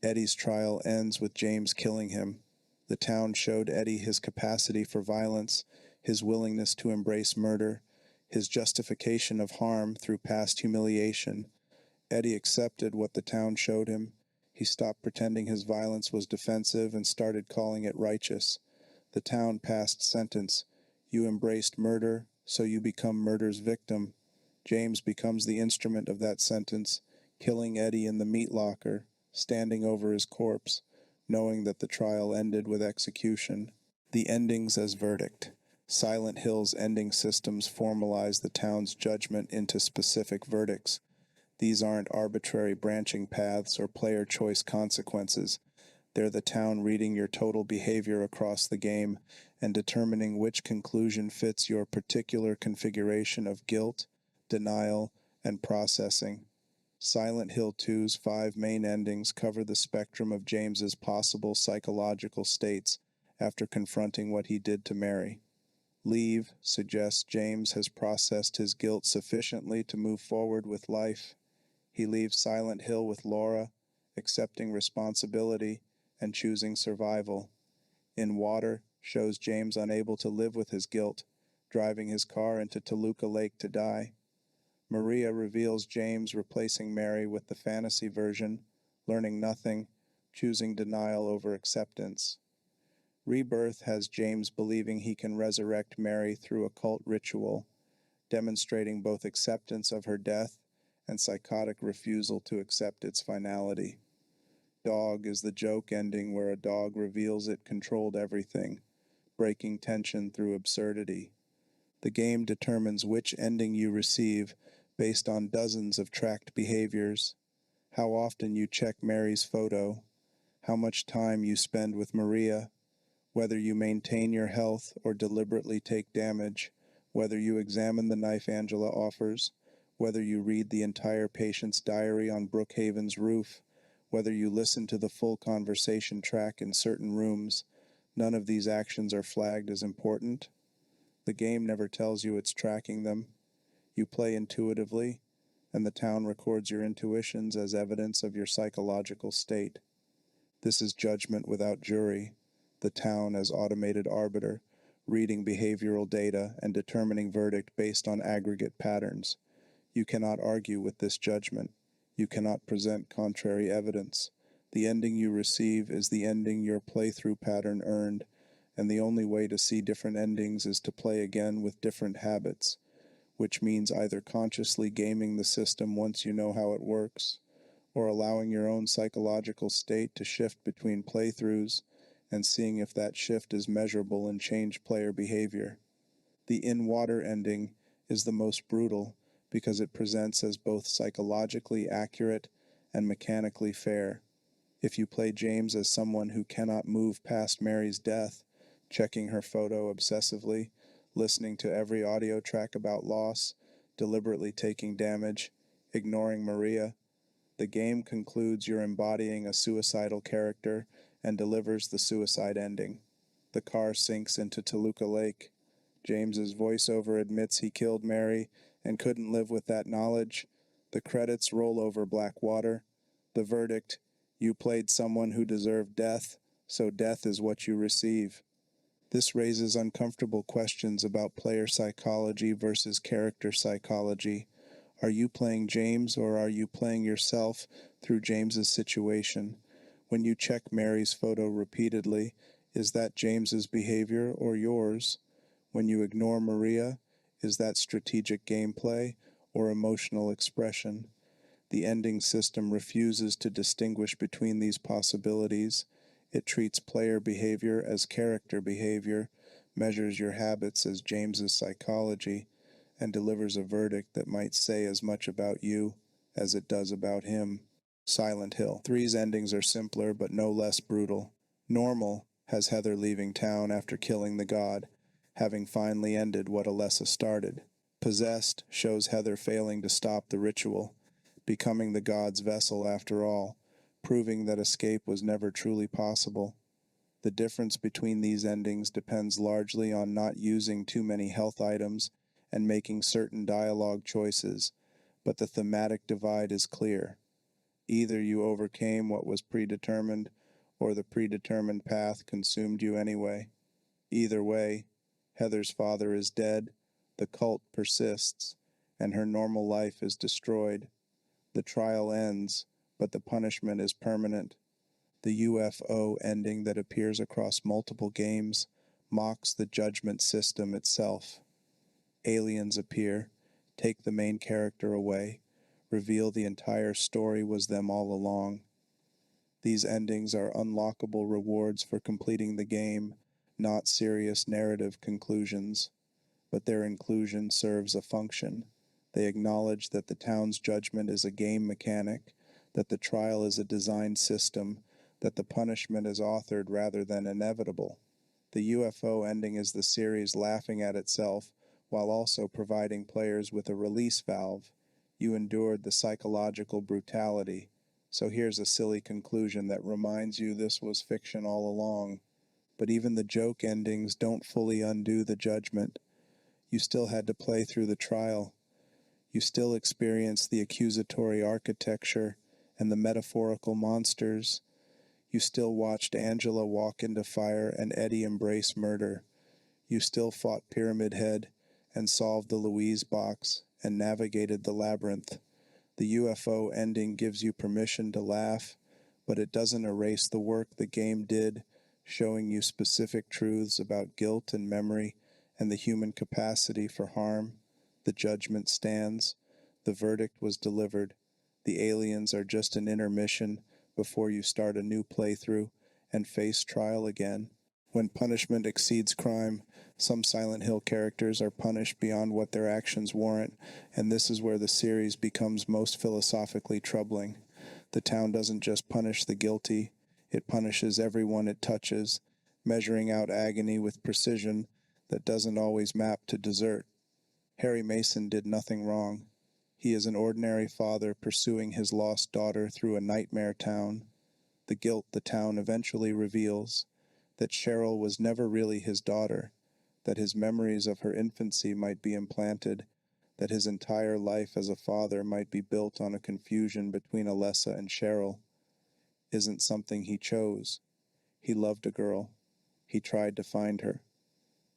Eddie's trial ends with James killing him. The town showed Eddie his capacity for violence, his willingness to embrace murder, his justification of harm through past humiliation. Eddie accepted what the town showed him. He stopped pretending his violence was defensive and started calling it righteous. The town passed sentence. You embraced murder, so you become murder's victim. James becomes the instrument of that sentence, killing Eddie in the meat locker, standing over his corpse, knowing that the trial ended with execution. The endings as verdict. Silent Hill's ending systems formalize the town's judgment into specific verdicts. These aren't arbitrary branching paths or player choice consequences. They're the town reading your total behavior across the game and determining which conclusion fits your particular configuration of guilt, denial, and processing. Silent Hill 2's 5 main endings cover the spectrum of James's possible psychological states after confronting what he did to Mary. Leave suggests James has processed his guilt sufficiently to move forward with life. He leaves Silent Hill with Laura, accepting responsibility and choosing survival. In Water shows James unable to live with his guilt, driving his car into Toluca Lake to die. Maria reveals James replacing Mary with the fantasy version, learning nothing, choosing denial over acceptance. Rebirth has James believing he can resurrect Mary through occult ritual, demonstrating both acceptance of her death and psychotic refusal to accept its finality. Dog is the joke ending where a dog reveals it controlled everything, breaking tension through absurdity. The game determines which ending you receive based on dozens of tracked behaviors, how often you check Mary's photo, how much time you spend with Maria, whether you maintain your health or deliberately take damage, whether you examine the knife Angela offers, whether you read the entire patient's diary on Brookhaven's roof, whether you listen to the full conversation track in certain rooms. None of these actions are flagged as important. The game never tells you it's tracking them. You play intuitively, and the town records your intuitions as evidence of your psychological state. This is judgment without jury, the town as automated arbiter, reading behavioral data and determining verdict based on aggregate patterns. You cannot argue with this judgment. You cannot present contrary evidence. The ending you receive is the ending your playthrough pattern earned, and the only way to see different endings is to play again with different habits, which means either consciously gaming the system once you know how it works, or allowing your own psychological state to shift between playthroughs and seeing if that shift is measurable in changed player behavior. The in-water ending is the most brutal because it presents as both psychologically accurate and mechanically fair. If you play James as someone who cannot move past Mary's death, checking her photo obsessively, listening to every audio track about loss, deliberately taking damage, ignoring Maria, the game concludes you're embodying a suicidal character and delivers the suicide ending. The car sinks into Toluca Lake. James's voiceover admits he killed Mary and couldn't live with that knowledge. The credits roll over black water. The verdict, you played someone who deserved death, so death is what you receive. This raises uncomfortable questions about player psychology versus character psychology. Are you playing James or are you playing yourself through James's situation? When you check Mary's photo repeatedly, is that James's behavior or yours? When you ignore Maria, is that strategic gameplay or emotional expression? The ending system refuses to distinguish between these possibilities. It treats player behavior as character behavior, measures your habits as James's psychology, and delivers a verdict that might say as much about you as it does about him. Silent Hill. Three's endings are simpler but no less brutal. Normal has Heather leaving town after killing the god, having finally ended what Alessa started. Possessed shows Heather failing to stop the ritual, becoming the god's vessel after all, proving that escape was never truly possible. The difference between these endings depends largely on not using too many health items and making certain dialogue choices, but the thematic divide is clear. Either you overcame what was predetermined, or the predetermined path consumed you anyway. Either way, Heather's father is dead, the cult persists, and her normal life is destroyed. The trial ends, but the punishment is permanent. The UFO ending that appears across multiple games mocks the judgment system itself. Aliens appear, take the main character away, reveal the entire story was them all along. These endings are unlockable rewards for completing the game, not serious narrative conclusions, but their inclusion serves a function. They acknowledge that the town's judgment is a game mechanic, that the trial is a designed system, that the punishment is authored rather than inevitable. The UFO ending is the series laughing at itself while also providing players with a release valve. You endured the psychological brutality, so here's a silly conclusion that reminds you this was fiction all along. But even the joke endings don't fully undo the judgment. You still had to play through the trial. You still experienced the accusatory architecture and the metaphorical monsters. You still watched Angela walk into fire and Eddie embrace murder. You still fought Pyramid Head and solved the Louise box and navigated the labyrinth. The UFO ending gives you permission to laugh, but it doesn't erase the work the game did, showing you specific truths about guilt and memory and the human capacity for harm. The judgment stands. The verdict was delivered. The aliens are just an intermission before you start a new playthrough and face trial again. When punishment exceeds crime, some Silent Hill characters are punished beyond what their actions warrant, and this is where the series becomes most philosophically troubling. The town doesn't just punish the guilty, it punishes everyone it touches, measuring out agony with precision that doesn't always map to desert. Harry Mason did nothing wrong. He is an ordinary father pursuing his lost daughter through a nightmare town. The guilt the town eventually reveals, that Cheryl was never really his daughter, that his memories of her infancy might be implanted, that his entire life as a father might be built on a confusion between Alessa and Cheryl, isn't something he chose. He loved a girl. He tried to find her.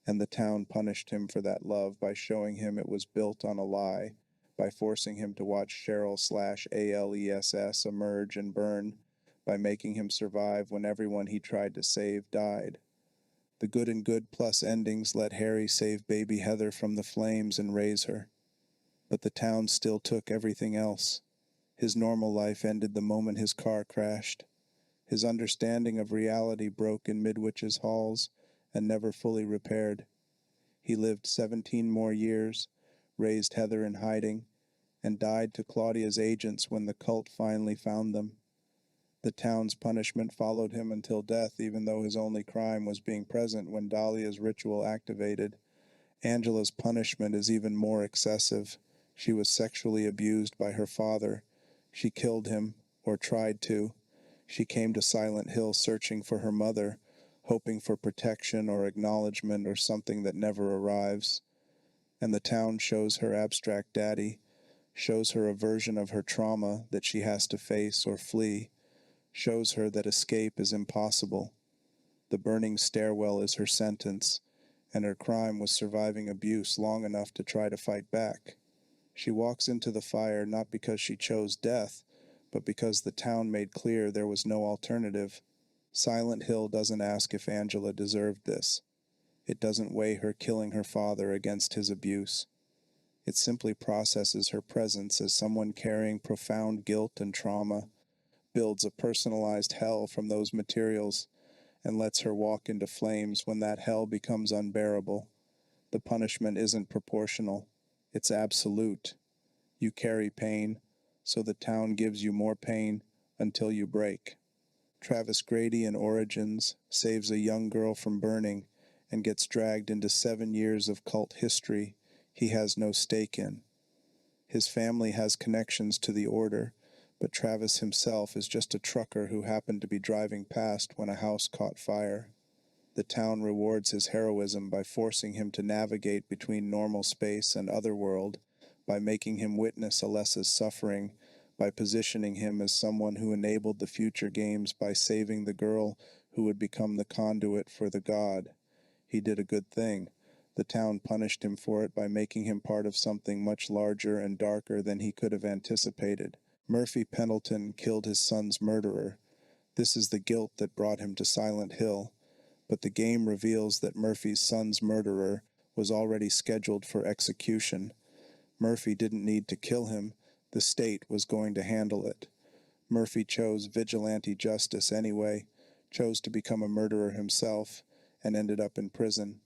And the town punished him for that love by showing him it was built on a lie, by forcing him to watch Cheryl/Aless emerge and burn, by making him survive when everyone he tried to save died. The Good and Good Plus endings let Harry save baby Heather from the flames and raise her. But the town still took everything else. His normal life ended the moment his car crashed. His understanding of reality broke in Midwitch's halls and never fully repaired. He lived 17 more years, raised Heather in hiding, and died to Claudia's agents when the cult finally found them. The town's punishment followed him until death, even though his only crime was being present when Dahlia's ritual activated. Angela's punishment is even more excessive. She was sexually abused by her father. She killed him, or tried to. She came to Silent Hill searching for her mother, hoping for protection or acknowledgement or something that never arrives. And the town shows her abstract daddy, shows her a version of her trauma that she has to face or flee, shows her that escape is impossible. The burning stairwell is her sentence, and her crime was surviving abuse long enough to try to fight back. She walks into the fire not because she chose death, but because the town made clear there was no alternative. Silent Hill doesn't ask if Angela deserved this. It doesn't weigh her killing her father against his abuse. It simply processes her presence as someone carrying profound guilt and trauma, builds a personalized hell from those materials, and lets her walk into flames when that hell becomes unbearable. The punishment isn't proportional, it's absolute. You carry pain, so the town gives you more pain until you break. Travis Grady in Origins saves a young girl from burning and gets dragged into 7 years of cult history he has no stake in. His family has connections to the Order, but Travis himself is just a trucker who happened to be driving past when a house caught fire. The town rewards his heroism by forcing him to navigate between normal space and otherworld, by making him witness Alessa's suffering, by positioning him as someone who enabled the future games by saving the girl who would become the conduit for the god. He did a good thing. The town punished him for it by making him part of something much larger and darker than he could have anticipated. Murphy Pendleton killed his son's murderer. This is the guilt that brought him to Silent Hill, but the game reveals that Murphy's son's murderer was already scheduled for execution. Murphy didn't need to kill him. The state was going to handle it. Murphy chose vigilante justice anyway, chose to become a murderer himself, and ended up in prison.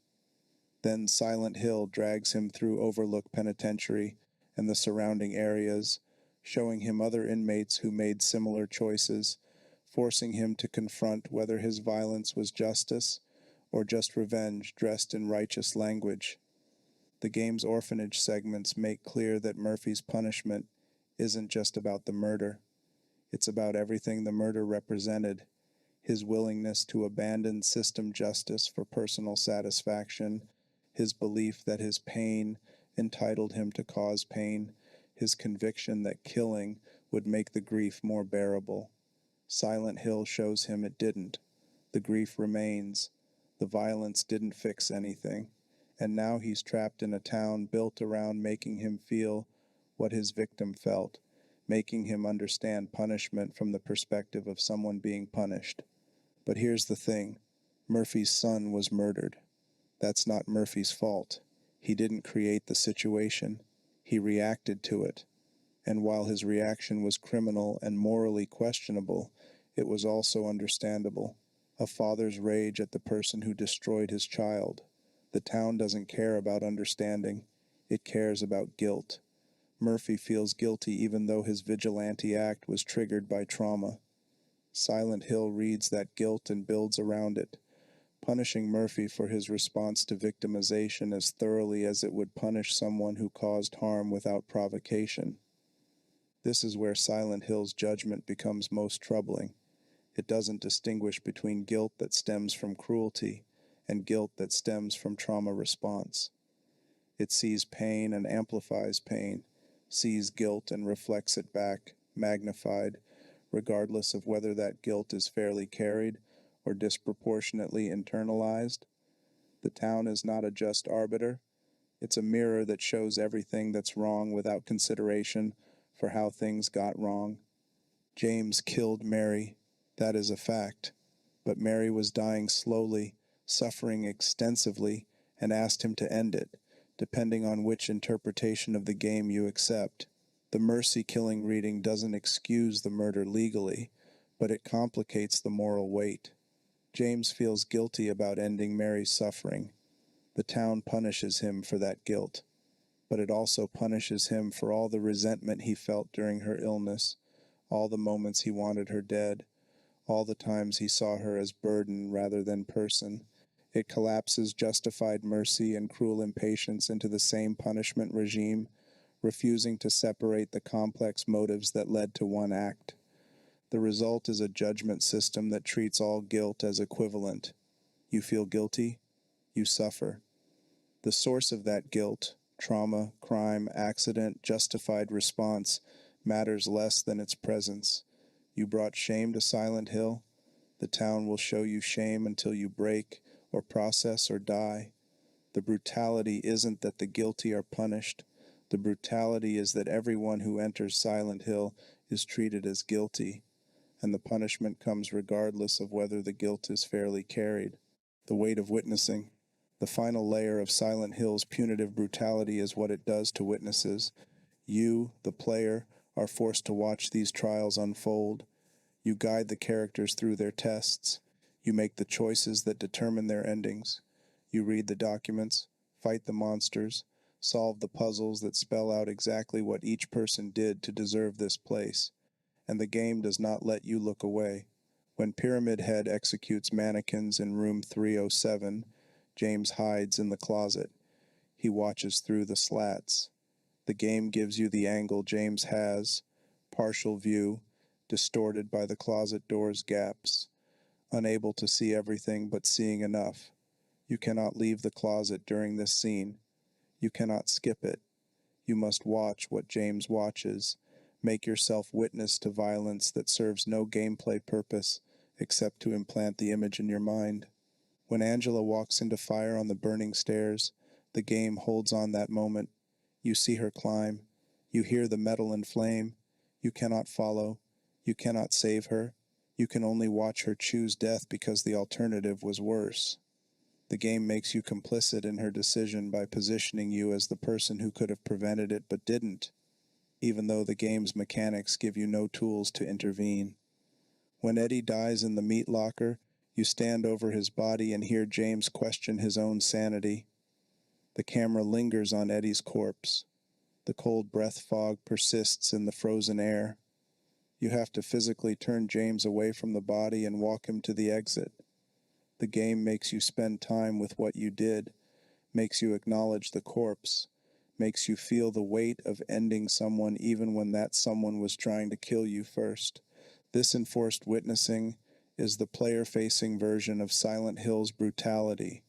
Then Silent Hill drags him through Overlook Penitentiary and the surrounding areas, showing him other inmates who made similar choices, forcing him to confront whether his violence was justice or just revenge dressed in righteous language. The game's orphanage segments make clear that Murphy's punishment isn't just about the murder. It's about everything the murder represented: his willingness to abandon system justice for personal satisfaction, his belief that his pain entitled him to cause pain, his conviction that killing would make the grief more bearable. Silent Hill shows him it didn't. The grief remains. The violence didn't fix anything. And now he's trapped in a town built around making him feel what his victim felt, making him understand punishment from the perspective of someone being punished. But here's the thing: Murphy's son was murdered. That's not Murphy's fault. He didn't create the situation. He reacted to it. And while his reaction was criminal and morally questionable, it was also understandable. A father's rage at the person who destroyed his child. The town doesn't care about understanding. It cares about guilt. Murphy feels guilty even though his vigilante act was triggered by trauma. Silent Hill reads that guilt and builds around it, punishing Murphy for his response to victimization as thoroughly as it would punish someone who caused harm without provocation. This is where Silent Hill's judgment becomes most troubling. It doesn't distinguish between guilt that stems from cruelty and guilt that stems from trauma response. It sees pain and amplifies pain, sees guilt and reflects it back, magnified, regardless of whether that guilt is fairly carried or disproportionately internalized. The town is not a just arbiter. It's a mirror that shows everything that's wrong without consideration for how things got wrong. James killed Mary. That is a fact. But Mary was dying slowly, suffering extensively, and asked him to end it, depending on which interpretation of the game you accept. The mercy-killing reading doesn't excuse the murder legally, but it complicates the moral weight. James feels guilty about ending Mary's suffering. The town punishes him for that guilt, but it also punishes him for all the resentment he felt during her illness, all the moments he wanted her dead, all the times he saw her as burden rather than person. It collapses justified mercy and cruel impatience into the same punishment regime, refusing to separate the complex motives that led to one act. The result is a judgment system that treats all guilt as equivalent. You feel guilty, you suffer. The source of that guilt, trauma, crime, accident, justified response, matters less than its presence. You brought shame to Silent Hill. The town will show you shame until you break, or process, or die. The brutality isn't that the guilty are punished. The brutality is that everyone who enters Silent Hill is treated as guilty, and the punishment comes regardless of whether the guilt is fairly carried. The weight of witnessing. The final layer of Silent Hill's punitive brutality is what it does to witnesses. You, the player, are forced to watch these trials unfold. You guide the characters through their tests. You make the choices that determine their endings. You read the documents, fight the monsters, solve the puzzles that spell out exactly what each person did to deserve this place. And the game does not let you look away. When Pyramid Head executes mannequins in room 307, James hides in the closet. He watches through the slats. The game gives you the angle James has, partial view, distorted by the closet door's gaps, unable to see everything but seeing enough. You cannot leave the closet during this scene. You cannot skip it. You must watch what James watches. Make yourself witness to violence that serves no gameplay purpose except to implant the image in your mind. When Angela walks into fire on the burning stairs, the game holds on that moment. You see her climb. You hear the metal and flame. You cannot follow. You cannot save her. You can only watch her choose death because the alternative was worse. The game makes you complicit in her decision by positioning you as the person who could have prevented it but didn't, even though the game's mechanics give you no tools to intervene. When Eddie dies in the meat locker, you stand over his body and hear James question his own sanity. The camera lingers on Eddie's corpse. The cold breath fog persists in the frozen air. You have to physically turn James away from the body and walk him to the exit. The game makes you spend time with what you did, makes you acknowledge the corpse, makes you feel the weight of ending someone even when that someone was trying to kill you first. This enforced witnessing is the player-facing version of Silent Hill's brutality.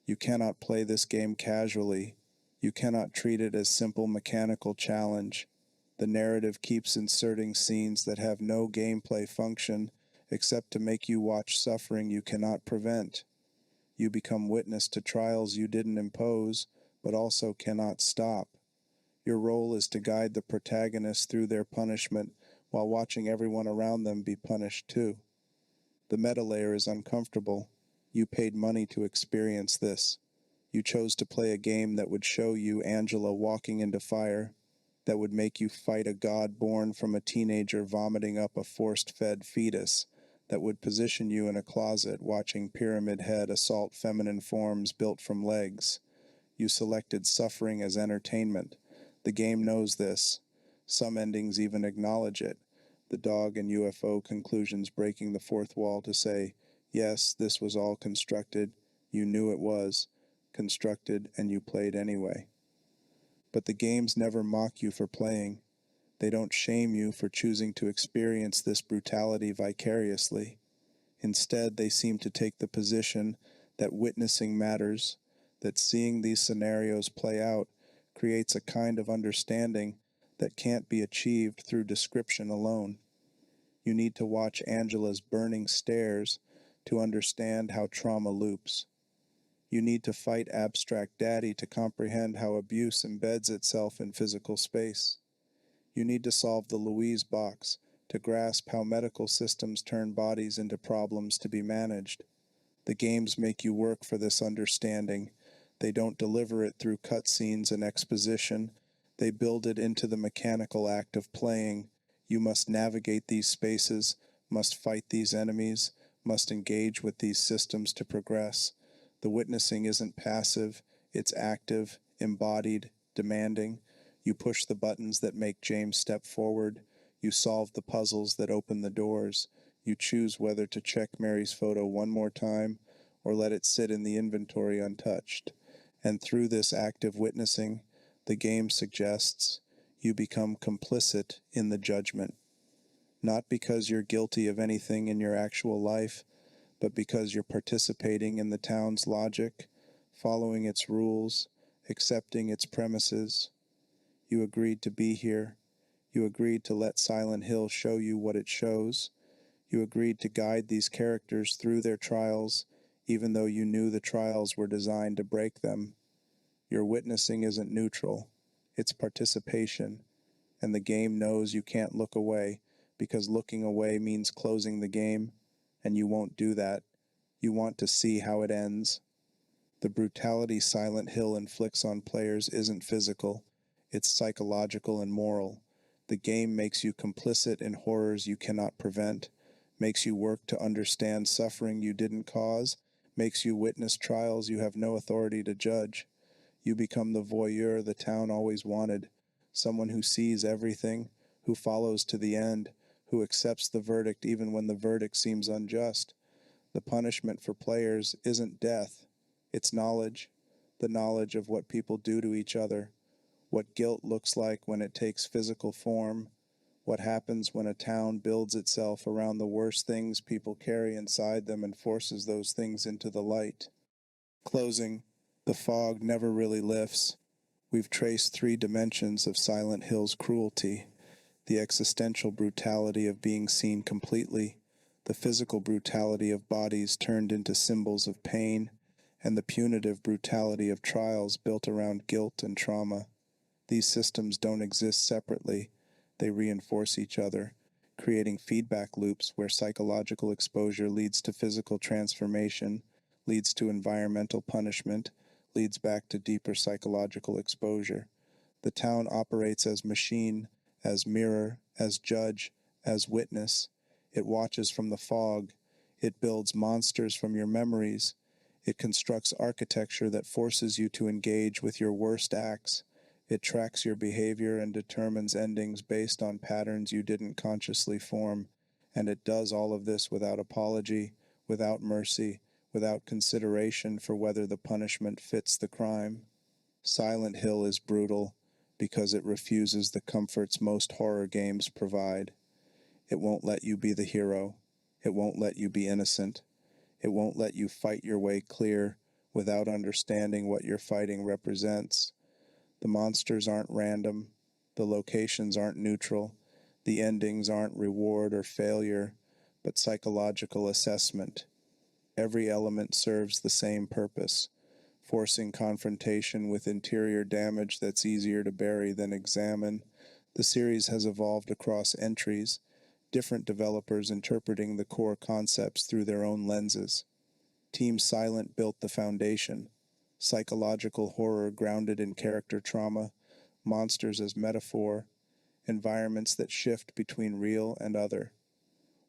You cannot play this game casually. You cannot treat it as simple mechanical challenge. The narrative keeps inserting scenes that have no gameplay function except to make you watch suffering you cannot prevent. You become witness to trials you didn't impose, but also cannot stop. Your role is to guide the protagonists through their punishment while watching everyone around them be punished too. The meta layer is uncomfortable. You paid money to experience this. You chose to play a game that would show you Angela walking into fire, that would make you fight a god born from a teenager vomiting up a forced-fed fetus, that would position you in a closet watching Pyramid Head assault feminine forms built from legs. You selected suffering as entertainment. The game knows this. Some endings even acknowledge it. The dog and UFO conclusions breaking the fourth wall to say, yes, this was all constructed. You knew it was constructed, and you played anyway. But the games never mock you for playing. They don't shame you for choosing to experience this brutality vicariously. Instead, they seem to take the position that witnessing matters, that seeing these scenarios play out creates a kind of understanding that can't be achieved through description alone. You need to watch Angela's burning stares to understand how trauma loops. You need to fight abstract daddy to comprehend how abuse embeds itself in physical space. You need to solve the Louise box to grasp how medical systems turn bodies into problems to be managed. The games make you work for this understanding. They don't deliver it through cutscenes and exposition. They build it into the mechanical act of playing. You must navigate these spaces, must fight these enemies, must engage with these systems to progress. The witnessing isn't passive, it's active, embodied, demanding. You push the buttons that make James step forward. You solve the puzzles that open the doors. You choose whether to check Mary's photo one more time or let it sit in the inventory untouched. And through this active witnessing, the game suggests you become complicit in the judgment. Not because you're guilty of anything in your actual life, but because you're participating in the town's logic, following its rules, accepting its premises. You agreed to be here. You agreed to let Silent Hill show you what it shows. You agreed to guide these characters through their trials, even though you knew the trials were designed to break them. Your witnessing isn't neutral. It's participation. And the game knows you can't look away, because looking away means closing the game, and you won't do that. You want to see how it ends. The brutality Silent Hill inflicts on players isn't physical. It's psychological and moral. The game makes you complicit in horrors you cannot prevent, makes you work to understand suffering you didn't cause, makes you witness trials you have no authority to judge. You become the voyeur the town always wanted, someone who sees everything, who follows to the end, who accepts the verdict even when the verdict seems unjust. The punishment for players isn't death, it's knowledge, the knowledge of what people do to each other, what guilt looks like when it takes physical form, what happens when a town builds itself around the worst things people carry inside them and forces those things into the light. Closing, the fog never really lifts. We've traced 3 dimensions of Silent Hill's cruelty: the existential brutality of being seen completely, the physical brutality of bodies turned into symbols of pain, and the punitive brutality of trials built around guilt and trauma. These systems don't exist separately. They reinforce each other, creating feedback loops where psychological exposure leads to physical transformation, leads to environmental punishment, leads back to deeper psychological exposure. The town operates as machine, as mirror, as judge, as witness. It watches from the fog. It builds monsters from your memories. It constructs architecture that forces you to engage with your worst acts. It tracks your behavior and determines endings based on patterns you didn't consciously form. And it does all of this without apology, without mercy, without consideration for whether the punishment fits the crime. Silent Hill is brutal because it refuses the comforts most horror games provide. It won't let you be the hero. It won't let you be innocent. It won't let you fight your way clear without understanding what your fighting represents. The monsters aren't random. The locations aren't neutral. The endings aren't reward or failure, but psychological assessment. Every element serves the same purpose, forcing confrontation with interior damage that's easier to bury than examine. The series has evolved across entries, different developers interpreting the core concepts through their own lenses. Team Silent built the foundation, psychological horror grounded in character trauma, monsters as metaphor, environments that shift between real and other.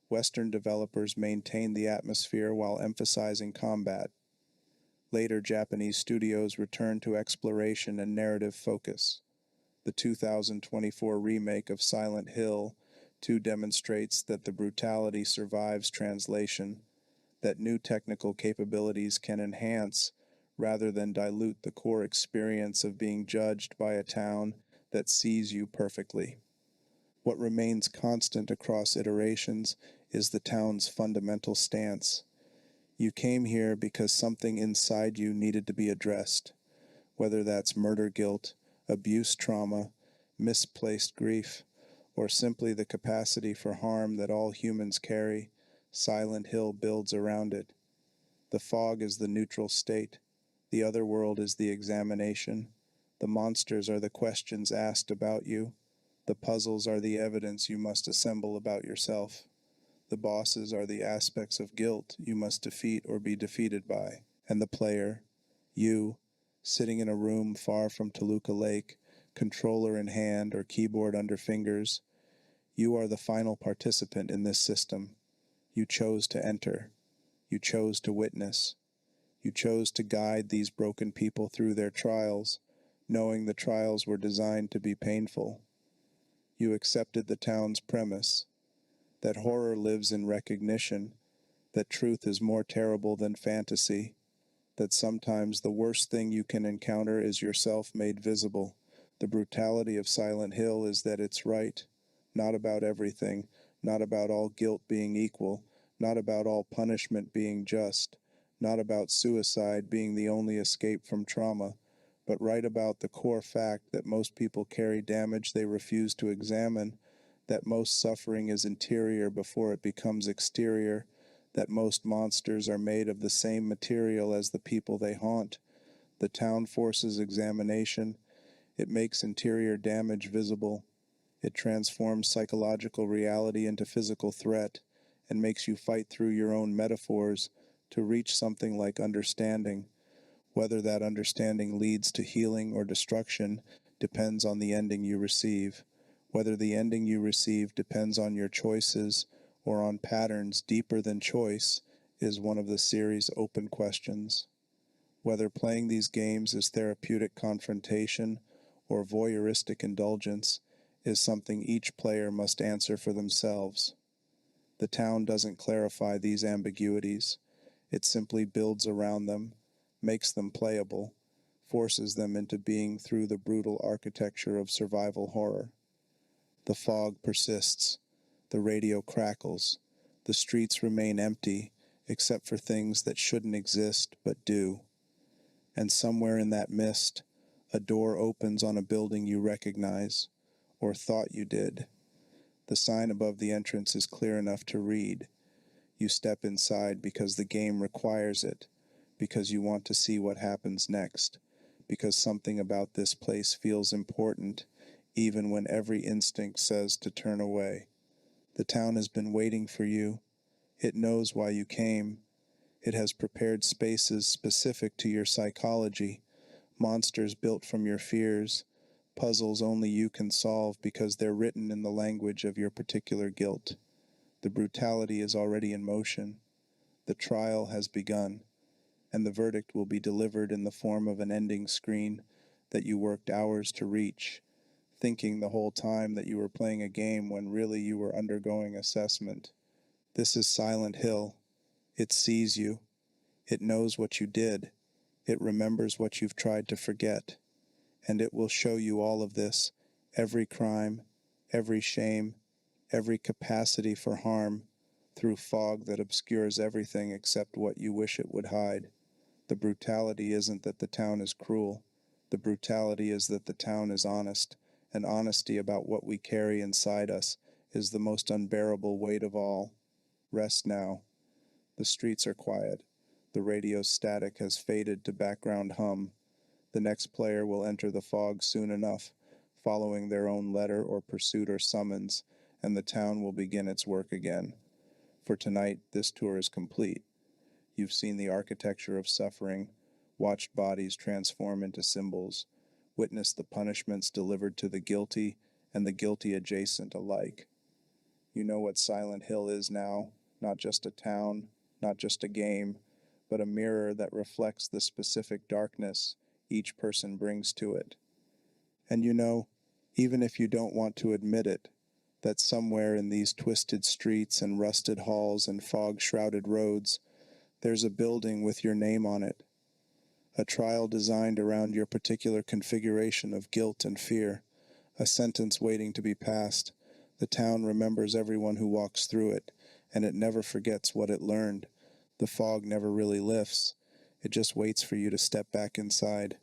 Western developers maintained the atmosphere while emphasizing combat. Later Japanese studios returned to exploration and narrative focus. The 2024 remake of Silent Hill 2 demonstrates that the brutality survives translation, that new technical capabilities can enhance rather than dilute the core experience of being judged by a town that sees you perfectly. What remains constant across iterations is the town's fundamental stance. You came here because something inside you needed to be addressed, whether that's murder guilt, abuse trauma, misplaced grief, or simply the capacity for harm that all humans carry. Silent Hill builds around it. The fog is the neutral state. The other world is the examination. The monsters are the questions asked about you. The puzzles are the evidence you must assemble about yourself. The bosses are the aspects of guilt you must defeat or be defeated by. And the player, you, sitting in a room far from Toluca Lake, controller in hand or keyboard under fingers, you are the final participant in this system. You chose to enter. You chose to witness. You chose to guide these broken people through their trials, knowing the trials were designed to be painful. You accepted the town's premise, that horror lives in recognition, that truth is more terrible than fantasy, that sometimes the worst thing you can encounter is yourself made visible. The brutality of Silent Hill is that it's right, not about everything, not about all guilt being equal, not about all punishment being just, not about suicide being the only escape from trauma, but right about the core fact that most people carry damage they refuse to examine, that most suffering is interior before it becomes exterior, that most monsters are made of the same material as the people they haunt. The town forces examination. It makes interior damage visible. It transforms psychological reality into physical threat and makes you fight through your own metaphors to reach something like understanding. Whether that understanding leads to healing or destruction depends on the ending you receive. Whether the ending you receive depends on your choices or on patterns deeper than choice is one of the series' open questions. Whether playing these games is therapeutic confrontation or voyeuristic indulgence is something each player must answer for themselves. The town doesn't clarify these ambiguities. It simply builds around them, makes them playable, forces them into being through the brutal architecture of survival horror. The fog persists. The radio crackles. The streets remain empty, except for things that shouldn't exist but do. And somewhere in that mist, a door opens on a building you recognize, or thought you did. The sign above the entrance is clear enough to read. You step inside because the game requires it, because you want to see what happens next, because something about this place feels important, even when every instinct says to turn away. The town has been waiting for you. It knows why you came. It has prepared spaces specific to your psychology, monsters built from your fears, puzzles only you can solve because they're written in the language of your particular guilt. The brutality is already in motion. The trial has begun, and the verdict will be delivered in the form of an ending screen that you worked hours to reach, thinking the whole time that you were playing a game when really you were undergoing assessment. This is Silent Hill. It sees you. It knows what you did. It remembers what you've tried to forget. And it will show you all of this, every crime, every shame, every capacity for harm, through fog that obscures everything except what you wish it would hide. The brutality isn't that the town is cruel. The brutality is that the town is honest, and honesty about what we carry inside us is the most unbearable weight of all. Rest now. The streets are quiet. The radio's static has faded to background hum. The next player will enter the fog soon enough, following their own letter or pursuit or summons, and the town will begin its work again. For tonight, this tour is complete. You've seen the architecture of suffering, watched bodies transform into symbols, witnessed the punishments delivered to the guilty and the guilty adjacent alike. You know what Silent Hill is now, not just a town, not just a game, but a mirror that reflects the specific darkness each person brings to it. And you know, even if you don't want to admit it, that somewhere in these twisted streets and rusted halls and fog-shrouded roads, there's a building with your name on it, a trial designed around your particular configuration of guilt and fear, a sentence waiting to be passed. The town remembers everyone who walks through it, and it never forgets what it learned. The fog never really lifts. It just waits for you to step back inside.